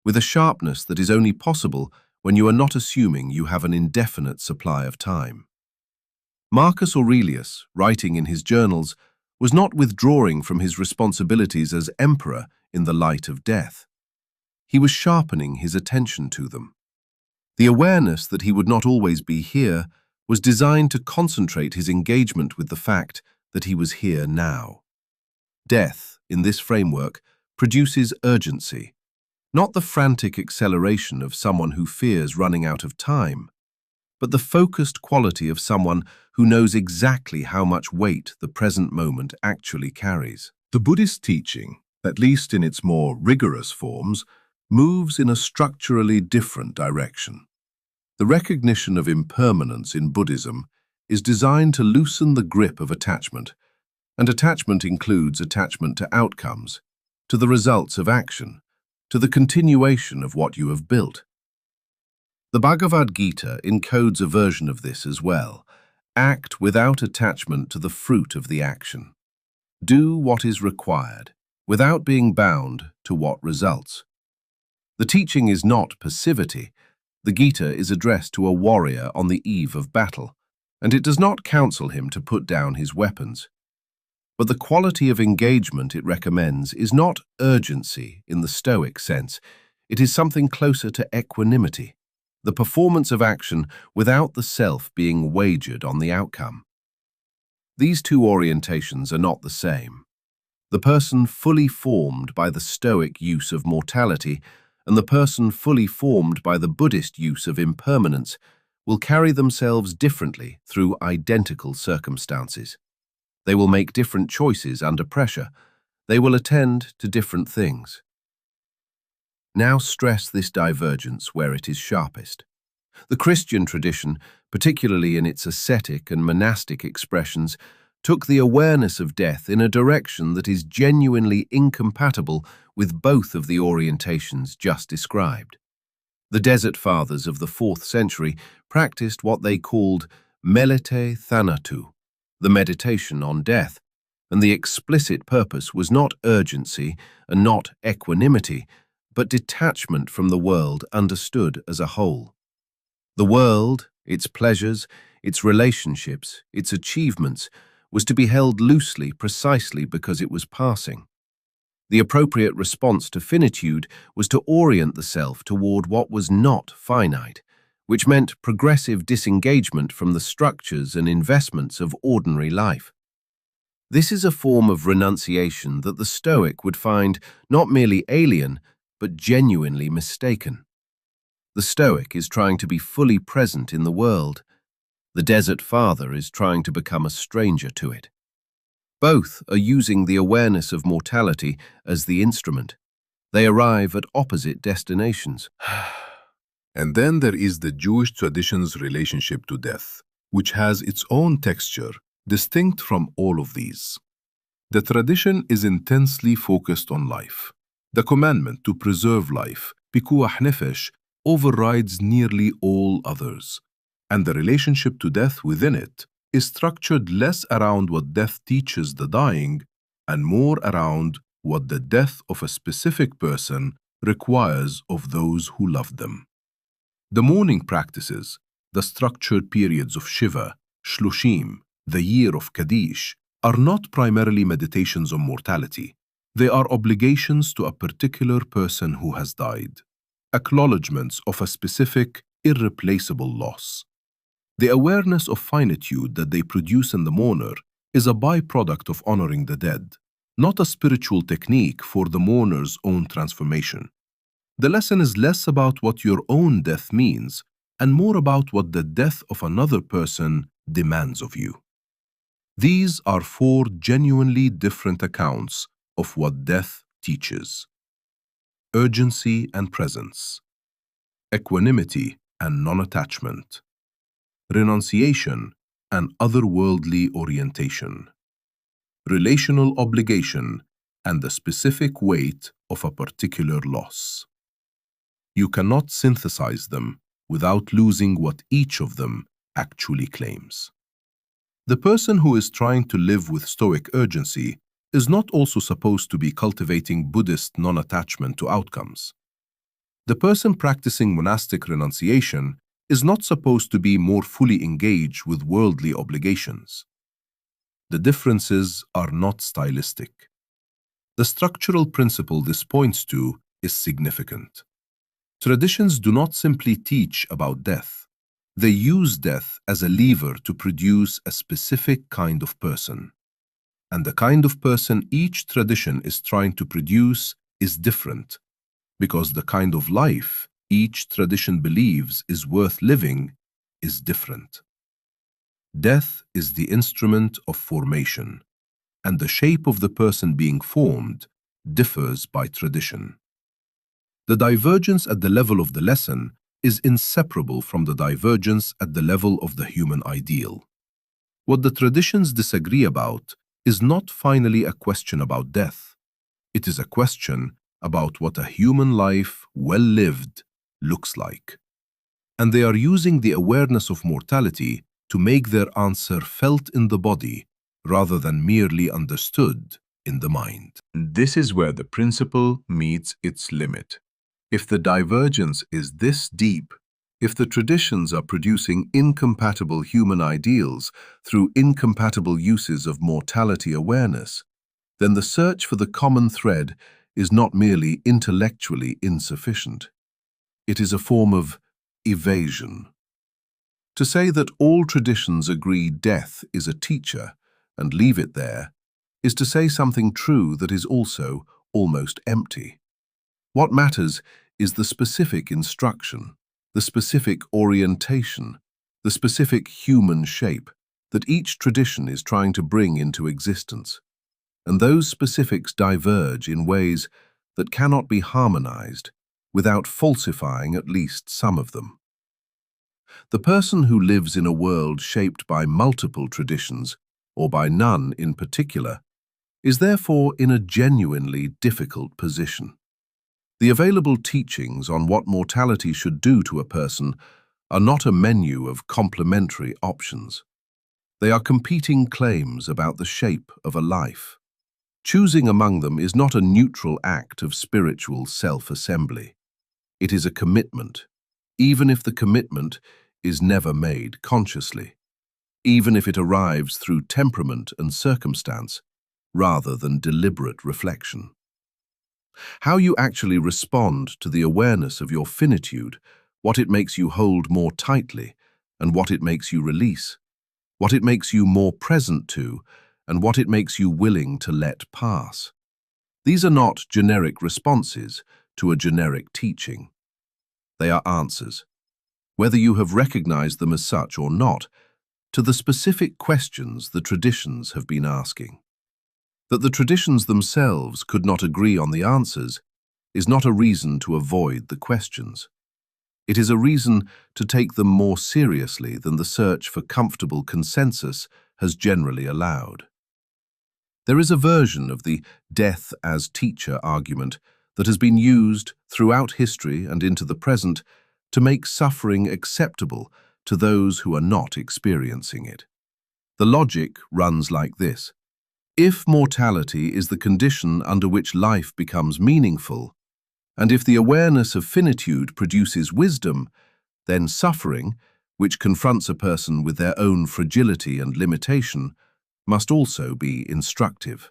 with a sharpness that is only possible when you are not assuming you have an indefinite supply of time. Marcus Aurelius, writing in his journals, was not withdrawing from his responsibilities as emperor in the light of death. He was sharpening his attention to them. The awareness that he would not always be here was designed to concentrate his engagement with the fact that he was here now. Death, in this framework, produces urgency, not the frantic acceleration of someone who fears running out of time, but the focused quality of someone who knows exactly how much weight the present moment actually carries. The Buddhist teaching, at least in its more rigorous forms, moves in a structurally different direction. The recognition of impermanence in Buddhism is designed to loosen the grip of attachment, and attachment includes attachment to outcomes, to the results of action, to the continuation of what you have built. The Bhagavad Gita encodes a version of this as well. Act without attachment to the fruit of the action. Do what is required, without being bound to what results. The teaching is not passivity. The Gita is addressed to a warrior on the eve of battle, and it does not counsel him to put down his weapons. But the quality of engagement it recommends is not urgency in the Stoic sense. It is something closer to equanimity, the performance of action without the self being wagered on the outcome. These two orientations are not the same. The person fully formed by the Stoic use of mortality and the person fully formed by the Buddhist use of impermanence will carry themselves differently through identical circumstances. They will make different choices under pressure. They will attend to different things. Now stress this divergence where it is sharpest. The Christian tradition, particularly in its ascetic and monastic expressions, took the awareness of death in a direction that is genuinely incompatible with both of the orientations just described. The Desert Fathers of the 4th century practiced what they called melete thanatu, the meditation on death, and the explicit purpose was not urgency and not equanimity, but detachment from the world understood as a whole. The world, its pleasures, its relationships, its achievements, was to be held loosely precisely because it was passing. The appropriate response to finitude was to orient the self toward what was not finite, which meant progressive disengagement from the structures and investments of ordinary life. This is a form of renunciation that the Stoic would find not merely alien, but genuinely mistaken. The Stoic is trying to be fully present in the world. The Desert Father is trying to become a stranger to it. Both are using the awareness of mortality as the instrument. They arrive at opposite destinations. And then there is the Jewish tradition's relationship to death, which has its own texture, distinct from all of these. The tradition is intensely focused on life. The commandment to preserve life, pikuach nefesh, overrides nearly all others, and the relationship to death within it is structured less around what death teaches the dying and more around what the death of a specific person requires of those who love them. The mourning practices, the structured periods of Shiva, Shlushim, the year of Kaddish, are not primarily meditations on mortality. They are obligations to a particular person who has died, acknowledgements of a specific, irreplaceable loss. The awareness of finitude that they produce in the mourner is a byproduct of honoring the dead, not a spiritual technique for the mourner's own transformation. The lesson is less about what your own death means and more about what the death of another person demands of you. These are 4 genuinely different accounts of what death teaches: urgency and presence, equanimity and non-attachment, renunciation and otherworldly orientation, relational obligation and the specific weight of a particular loss. You cannot synthesize them without losing what each of them actually claims. The person who is trying to live with Stoic urgency is not also supposed to be cultivating Buddhist non-attachment to outcomes. The person practicing monastic renunciation is not supposed to be more fully engaged with worldly obligations. The differences are not stylistic. The structural principle this points to is significant. Traditions do not simply teach about death. They use death as a lever to produce a specific kind of person. And the kind of person each tradition is trying to produce is different, because the kind of life each tradition believes is worth living is different. Death is the instrument of formation, and the shape of the person being formed differs by tradition. The divergence at the level of the lesson is inseparable from the divergence at the level of the human ideal. What the traditions disagree about is not finally a question about death. It is a question about what a human life, well lived, looks like. And they are using the awareness of mortality to make their answer felt in the body rather than merely understood in the mind. This is where the principle meets its limit. If the divergence is this deep, if the traditions are producing incompatible human ideals through incompatible uses of mortality awareness, then the search for the common thread is not merely intellectually insufficient. It is a form of evasion. To say that all traditions agree death is a teacher and leave it there is to say something true that is also almost empty. What matters is the specific instruction, the specific orientation, the specific human shape that each tradition is trying to bring into existence. And those specifics diverge in ways that cannot be harmonized without falsifying at least some of them. The person who lives in a world shaped by multiple traditions, or by none in particular, is therefore in a genuinely difficult position. The available teachings on what mortality should do to a person are not a menu of complementary options. They are competing claims about the shape of a life. Choosing among them is not a neutral act of spiritual self-assembly. It is a commitment, even if the commitment is never made consciously, even if it arrives through temperament and circumstance rather than deliberate reflection. How you actually respond to the awareness of your finitude, what it makes you hold more tightly, and what it makes you release, what it makes you more present to, and what it makes you willing to let pass. These are not generic responses to a generic teaching. They are answers, whether you have recognized them as such or not, to the specific questions the traditions have been asking. That the traditions themselves could not agree on the answers is not a reason to avoid the questions. It is a reason to take them more seriously than the search for comfortable consensus has generally allowed. There is a version of the death as teacher argument that has been used throughout history and into the present to make suffering acceptable to those who are not experiencing it. The logic runs like this. If mortality is the condition under which life becomes meaningful, and if the awareness of finitude produces wisdom, then suffering, which confronts a person with their own fragility and limitation, must also be instructive.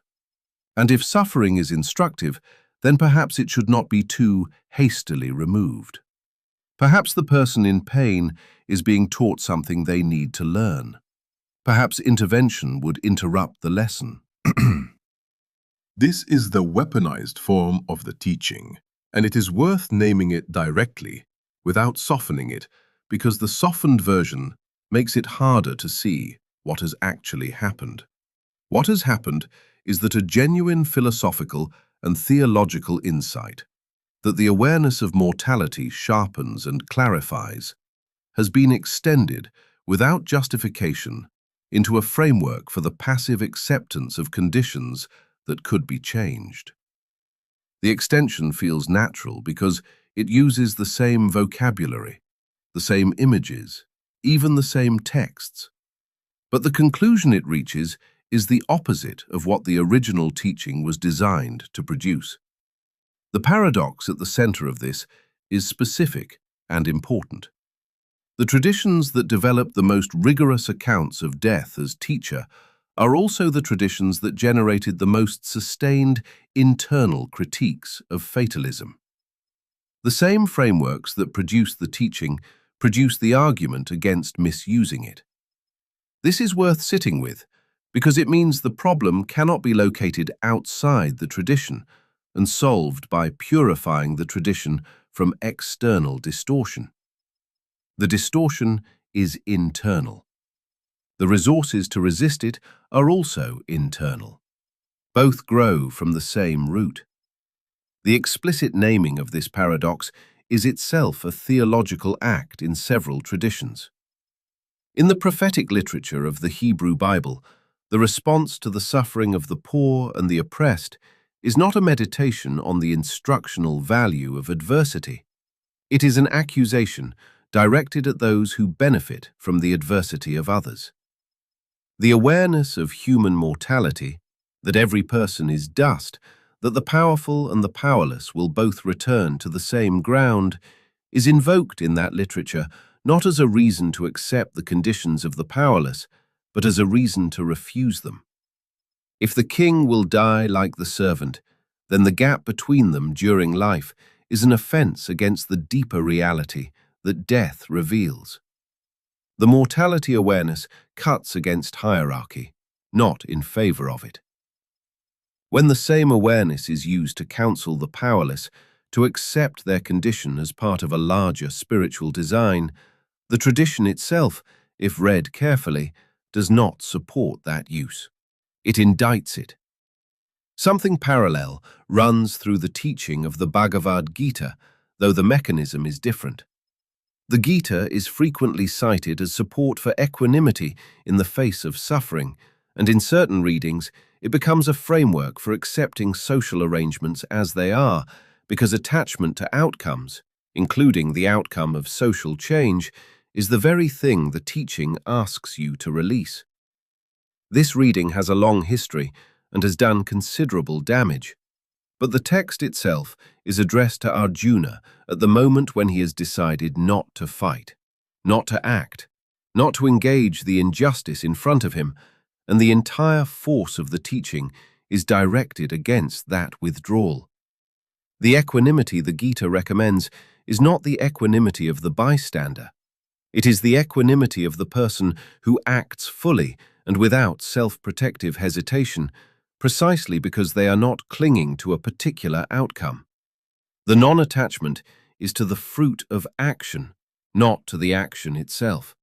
And if suffering is instructive, then perhaps it should not be too hastily removed. Perhaps the person in pain is being taught something they need to learn. Perhaps intervention would interrupt the lesson. This is the weaponized form of the teaching, and it is worth naming it directly, without softening it, because the softened version makes it harder to see what has actually happened. What has happened is that a genuine philosophical and theological insight, that the awareness of mortality sharpens and clarifies, has been extended without justification into a framework for the passive acceptance of conditions that could be changed. The extension feels natural because it uses the same vocabulary, the same images, even the same texts. But the conclusion it reaches is the opposite of what the original teaching was designed to produce. The paradox at the center of this is specific and important. The traditions that develop the most rigorous accounts of death as teacher are also the traditions that generated the most sustained internal critiques of fatalism. The same frameworks that produce the teaching produce the argument against misusing it. This is worth sitting with because it means the problem cannot be located outside the tradition and solved by purifying the tradition from external distortion. The distortion is internal. The resources to resist it are also internal. Both grow from the same root. The explicit naming of this paradox is itself a theological act in several traditions. In the prophetic literature of the Hebrew Bible, the response to the suffering of the poor and the oppressed is not a meditation on the instructional value of adversity. It is an accusation directed at those who benefit from the adversity of others. The awareness of human mortality, that every person is dust, that the powerful and the powerless will both return to the same ground, is invoked in that literature not as a reason to accept the conditions of the powerless, but as a reason to refuse them. If the king will die like the servant, then the gap between them during life is an offense against the deeper reality that death reveals. The mortality awareness cuts against hierarchy, not in favor of it. When the same awareness is used to counsel the powerless to accept their condition as part of a larger spiritual design, the tradition itself, if read carefully, does not support that use. It indicts it. Something parallel runs through the teaching of the Bhagavad Gita, though the mechanism is different. The Gita is frequently cited as support for equanimity in the face of suffering, and in certain readings, it becomes a framework for accepting social arrangements as they are, because attachment to outcomes, including the outcome of social change, is the very thing the teaching asks you to release. This reading has a long history and has done considerable damage. But the text itself is addressed to Arjuna at the moment when he has decided not to fight, not to act, not to engage the injustice in front of him, and the entire force of the teaching is directed against that withdrawal. The equanimity the Gita recommends is not the equanimity of the bystander. It is the equanimity of the person who acts fully and without self-protective hesitation, precisely because they are not clinging to a particular outcome. The non-attachment is to the fruit of action, not to the action itself.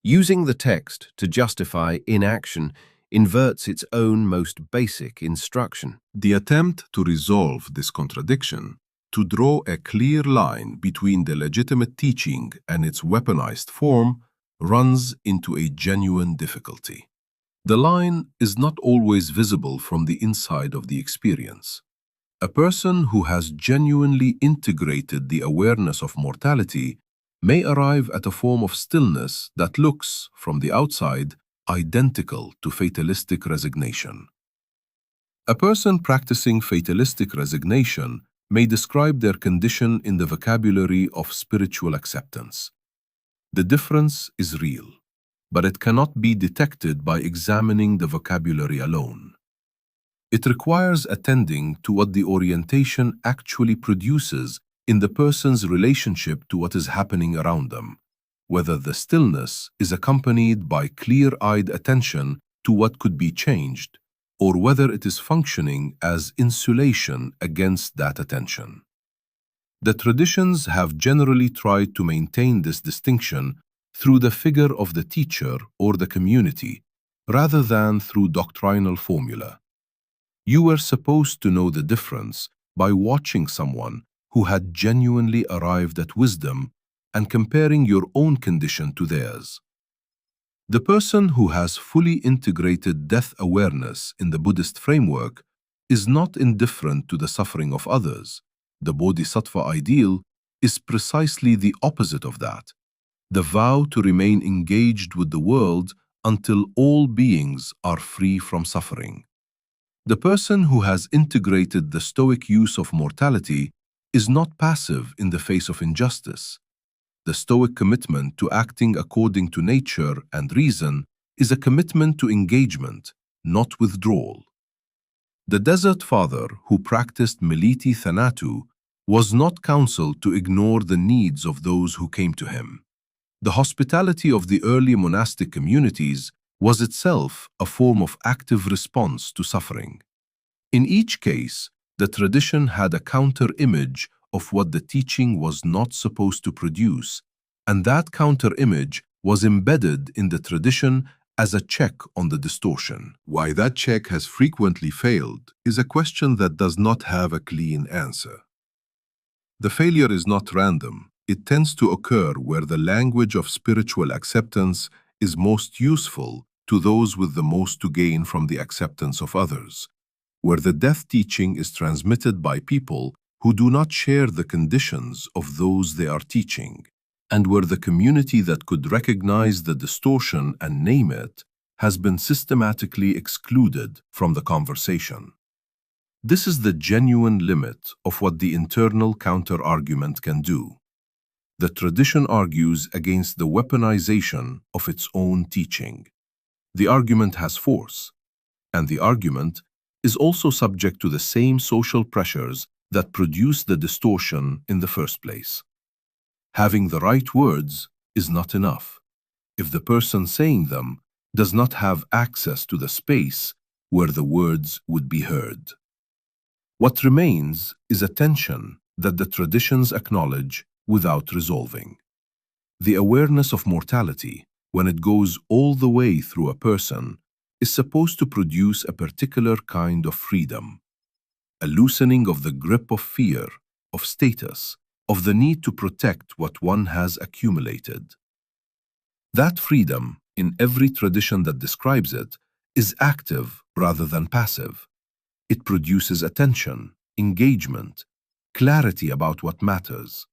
Using the text to justify inaction inverts its own most basic instruction. The attempt to resolve this contradiction, to draw a clear line between the legitimate teaching and its weaponized form, runs into a genuine difficulty. The line is not always visible from the inside of the experience. A person who has genuinely integrated the awareness of mortality may arrive at a form of stillness that looks, from the outside, identical to fatalistic resignation. A person practicing fatalistic resignation may describe their condition in the vocabulary of spiritual acceptance. The difference is real, but it cannot be detected by examining the vocabulary alone. It requires attending to what the orientation actually produces in the person's relationship to what is happening around them, whether the stillness is accompanied by clear-eyed attention to what could be changed, or whether it is functioning as insulation against that attention. The traditions have generally tried to maintain this distinction through the figure of the teacher or the community, rather than through doctrinal formula. You were supposed to know the difference by watching someone who had genuinely arrived at wisdom and comparing your own condition to theirs. The person who has fully integrated death awareness in the Buddhist framework is not indifferent to the suffering of others. The bodhisattva ideal is precisely the opposite of that. The vow to remain engaged with the world until all beings are free from suffering. The person who has integrated the Stoic use of mortality is not passive in the face of injustice. The Stoic commitment to acting according to nature and reason is a commitment to engagement, not withdrawal. The Desert Father who practiced Meliti Thanatu was not counseled to ignore the needs of those who came to him. The hospitality of the early monastic communities was itself a form of active response to suffering. In each case, the tradition had a counter-image of what the teaching was not supposed to produce, and that counter-image was embedded in the tradition as a check on the distortion. Why that check has frequently failed is a question that does not have a clean answer. The failure is not random. It tends to occur where the language of spiritual acceptance is most useful to those with the most to gain from the acceptance of others, where the death teaching is transmitted by people who do not share the conditions of those they are teaching, and where the community that could recognize the distortion and name it has been systematically excluded from the conversation. This is the genuine limit of what the internal counter-argument can do. The tradition argues against the weaponization of its own teaching. The argument has force, and the argument is also subject to the same social pressures that produce the distortion in the first place. Having the right words is not enough if the person saying them does not have access to the space where the words would be heard. What remains is a tension that the traditions acknowledge without resolving. The awareness of mortality, when it goes all the way through a person, is supposed to produce a particular kind of freedom, a loosening of the grip of fear, of status, of the need to protect what one has accumulated. That freedom, in every tradition that describes it, is active rather than passive. It produces attention, engagement, clarity about what matters.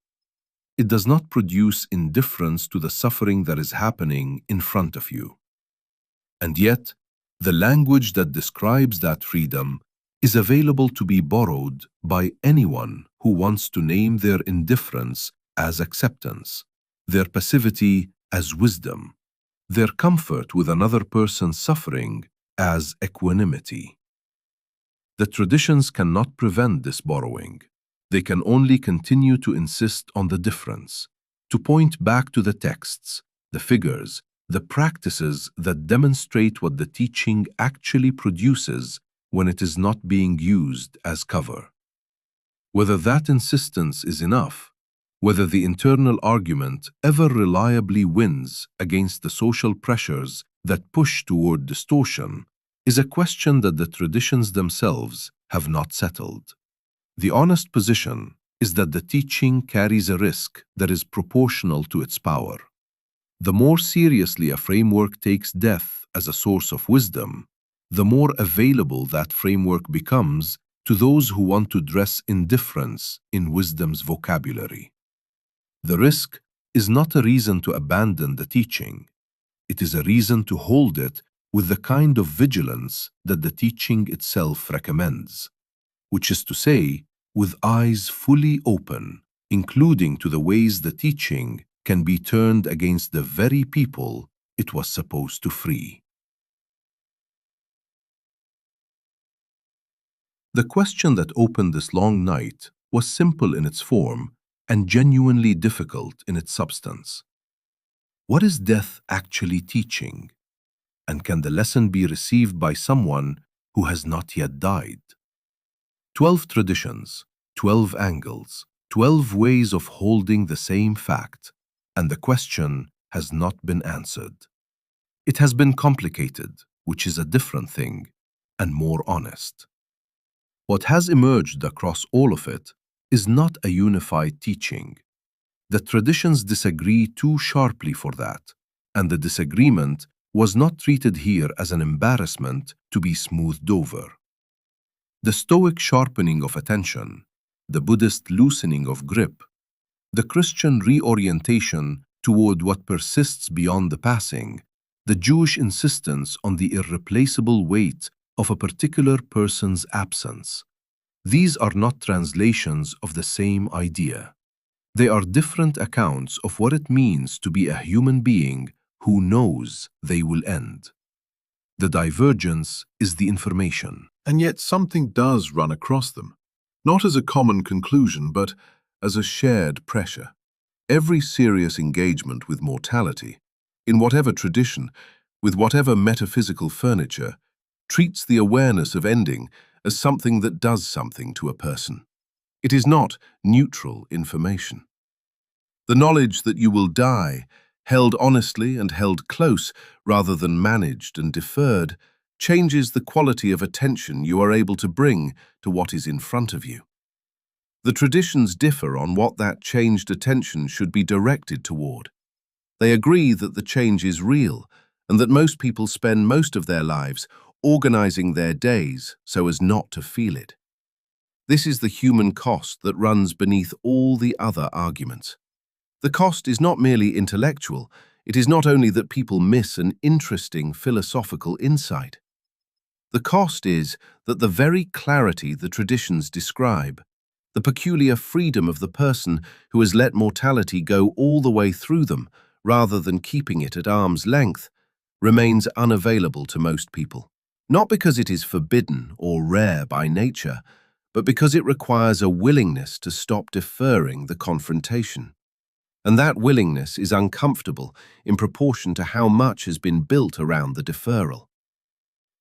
It does not produce indifference to the suffering that is happening in front of you. And yet, the language that describes that freedom is available to be borrowed by anyone who wants to name their indifference as acceptance, their passivity as wisdom, their comfort with another person's suffering as equanimity. The traditions cannot prevent this borrowing. They can only continue to insist on the difference, to point back to the texts, the figures, the practices that demonstrate what the teaching actually produces when it is not being used as cover. Whether that insistence is enough, whether the internal argument ever reliably wins against the social pressures that push toward distortion, is a question that the traditions themselves have not settled. The honest position is that the teaching carries a risk that is proportional to its power. The more seriously a framework takes death as a source of wisdom, the more available that framework becomes to those who want to dress indifference in wisdom's vocabulary. The risk is not a reason to abandon the teaching. It is a reason to hold it with the kind of vigilance that the teaching itself recommends, which is to say, with eyes fully open, including to the ways the teaching can be turned against the very people it was supposed to free. The question that opened this long night was simple in its form and genuinely difficult in its substance. What is death actually teaching? And can the lesson be received by someone who has not yet died? 12 traditions, 12 angles, 12 ways of holding the same fact, and the question has not been answered. It has been complicated, which is a different thing, and more honest. What has emerged across all of it is not a unified teaching. The traditions disagree too sharply for that, and the disagreement was not treated here as an embarrassment to be smoothed over. The Stoic sharpening of attention, the Buddhist loosening of grip, the Christian reorientation toward what persists beyond the passing, the Jewish insistence on the irreplaceable weight of a particular person's absence. These are not translations of the same idea. They are different accounts of what it means to be a human being who knows they will end. The divergence is the information. And yet something does run across them, not as a common conclusion, but as a shared pressure. Every serious engagement with mortality, in whatever tradition, with whatever metaphysical furniture, treats the awareness of ending as something that does something to a person. It is not neutral information. The knowledge that you will die, held honestly and held close rather than managed and deferred, changes the quality of attention you are able to bring to what is in front of you. The traditions differ on what that changed attention should be directed toward. They agree that the change is real and that most people spend most of their lives organizing their days so as not to feel it. This is the human cost that runs beneath all the other arguments. The cost is not merely intellectual, it is not only that people miss an interesting philosophical insight. The cost is that the very clarity the traditions describe, the peculiar freedom of the person who has let mortality go all the way through them rather than keeping it at arm's length, remains unavailable to most people. Not because it is forbidden or rare by nature, but because it requires a willingness to stop deferring the confrontation. And that willingness is uncomfortable in proportion to how much has been built around the deferral.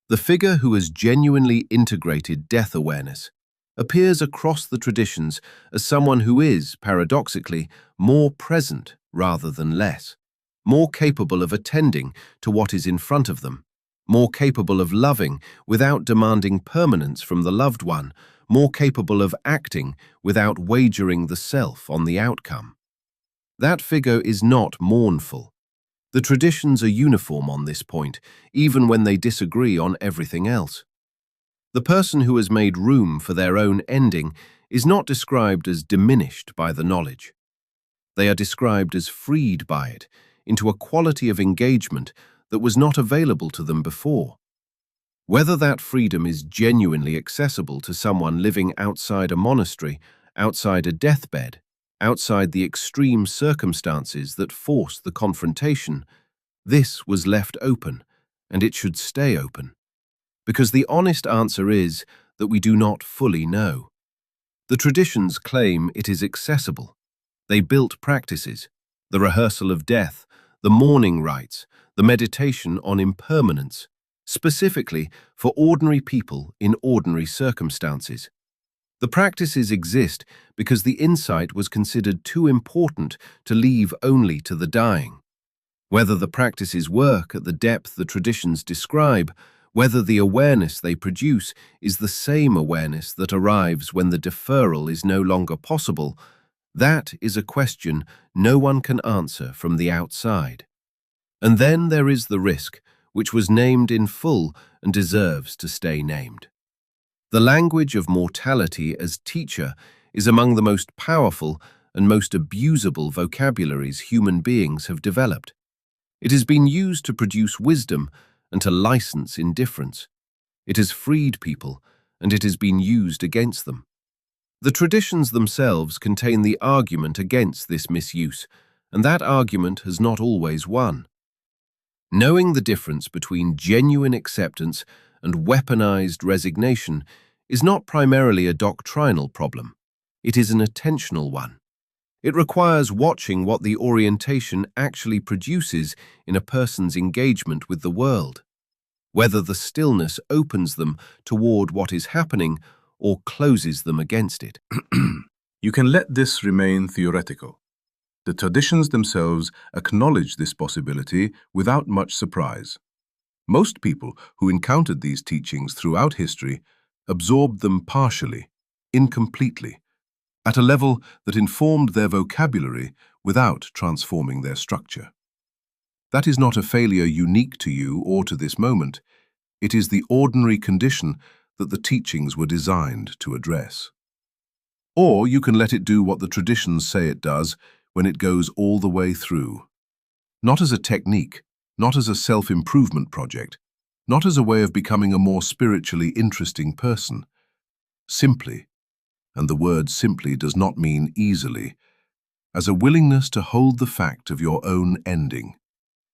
The figure who has genuinely integrated death awareness appears across the traditions as someone who is, paradoxically, more present rather than less, more capable of attending to what is in front of them, more capable of loving without demanding permanence from the loved one, more capable of acting without wagering the self on the outcome. That figure is not mournful. The traditions are uniform on this point, even when they disagree on everything else. The person who has made room for their own ending is not described as diminished by the knowledge. They are described as freed by it, into a quality of engagement that was not available to them before. Whether that freedom is genuinely accessible to someone living outside a monastery, outside a deathbed, outside the extreme circumstances that force the confrontation, this was left open, and it should stay open. Because the honest answer is that we do not fully know. The traditions claim it is accessible. They built practices, the rehearsal of death, the mourning rites, the meditation on impermanence, specifically for ordinary people in ordinary circumstances. The practices exist because the insight was considered too important to leave only to the dying. Whether the practices work at the depth the traditions describe, whether the awareness they produce is the same awareness that arrives when the deferral is no longer possible, that is a question no one can answer from the outside. And then there is the risk, which was named in full and deserves to stay named. The language of mortality as teacher is among the most powerful and most abusable vocabularies human beings have developed. It has been used to produce wisdom and to license indifference. It has freed people, and it has been used against them. The traditions themselves contain the argument against this misuse, and that argument has not always won. Knowing the difference between genuine acceptance and weaponized resignation is not primarily a doctrinal problem. It is an attentional one. It requires watching what the orientation actually produces in a person's engagement with the world, whether the stillness opens them toward what is happening or closes them against it. You can let this remain theoretical. The traditions themselves acknowledge this possibility without much surprise. Most people who encountered these teachings throughout history absorbed them partially, incompletely, at a level that informed their vocabulary without transforming their structure. That is not a failure unique to you or to this moment. It is the ordinary condition that the teachings were designed to address. Or you can let it do what the traditions say it does when it goes all the way through. Not as a technique, not as a self-improvement project, not as a way of becoming a more spiritually interesting person. Simply, and the word simply does not mean easily, as a willingness to hold the fact of your own ending,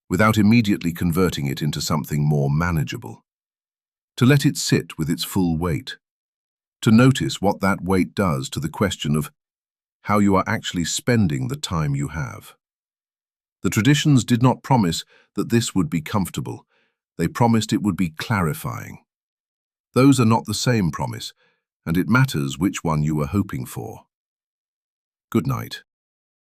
without immediately converting it into something more manageable. To let it sit with its full weight. To notice what that weight does to the question of how you are actually spending the time you have. The traditions did not promise that this would be comfortable. They promised it would be clarifying. Those are not the same promise, and it matters which one you were hoping for. Good night.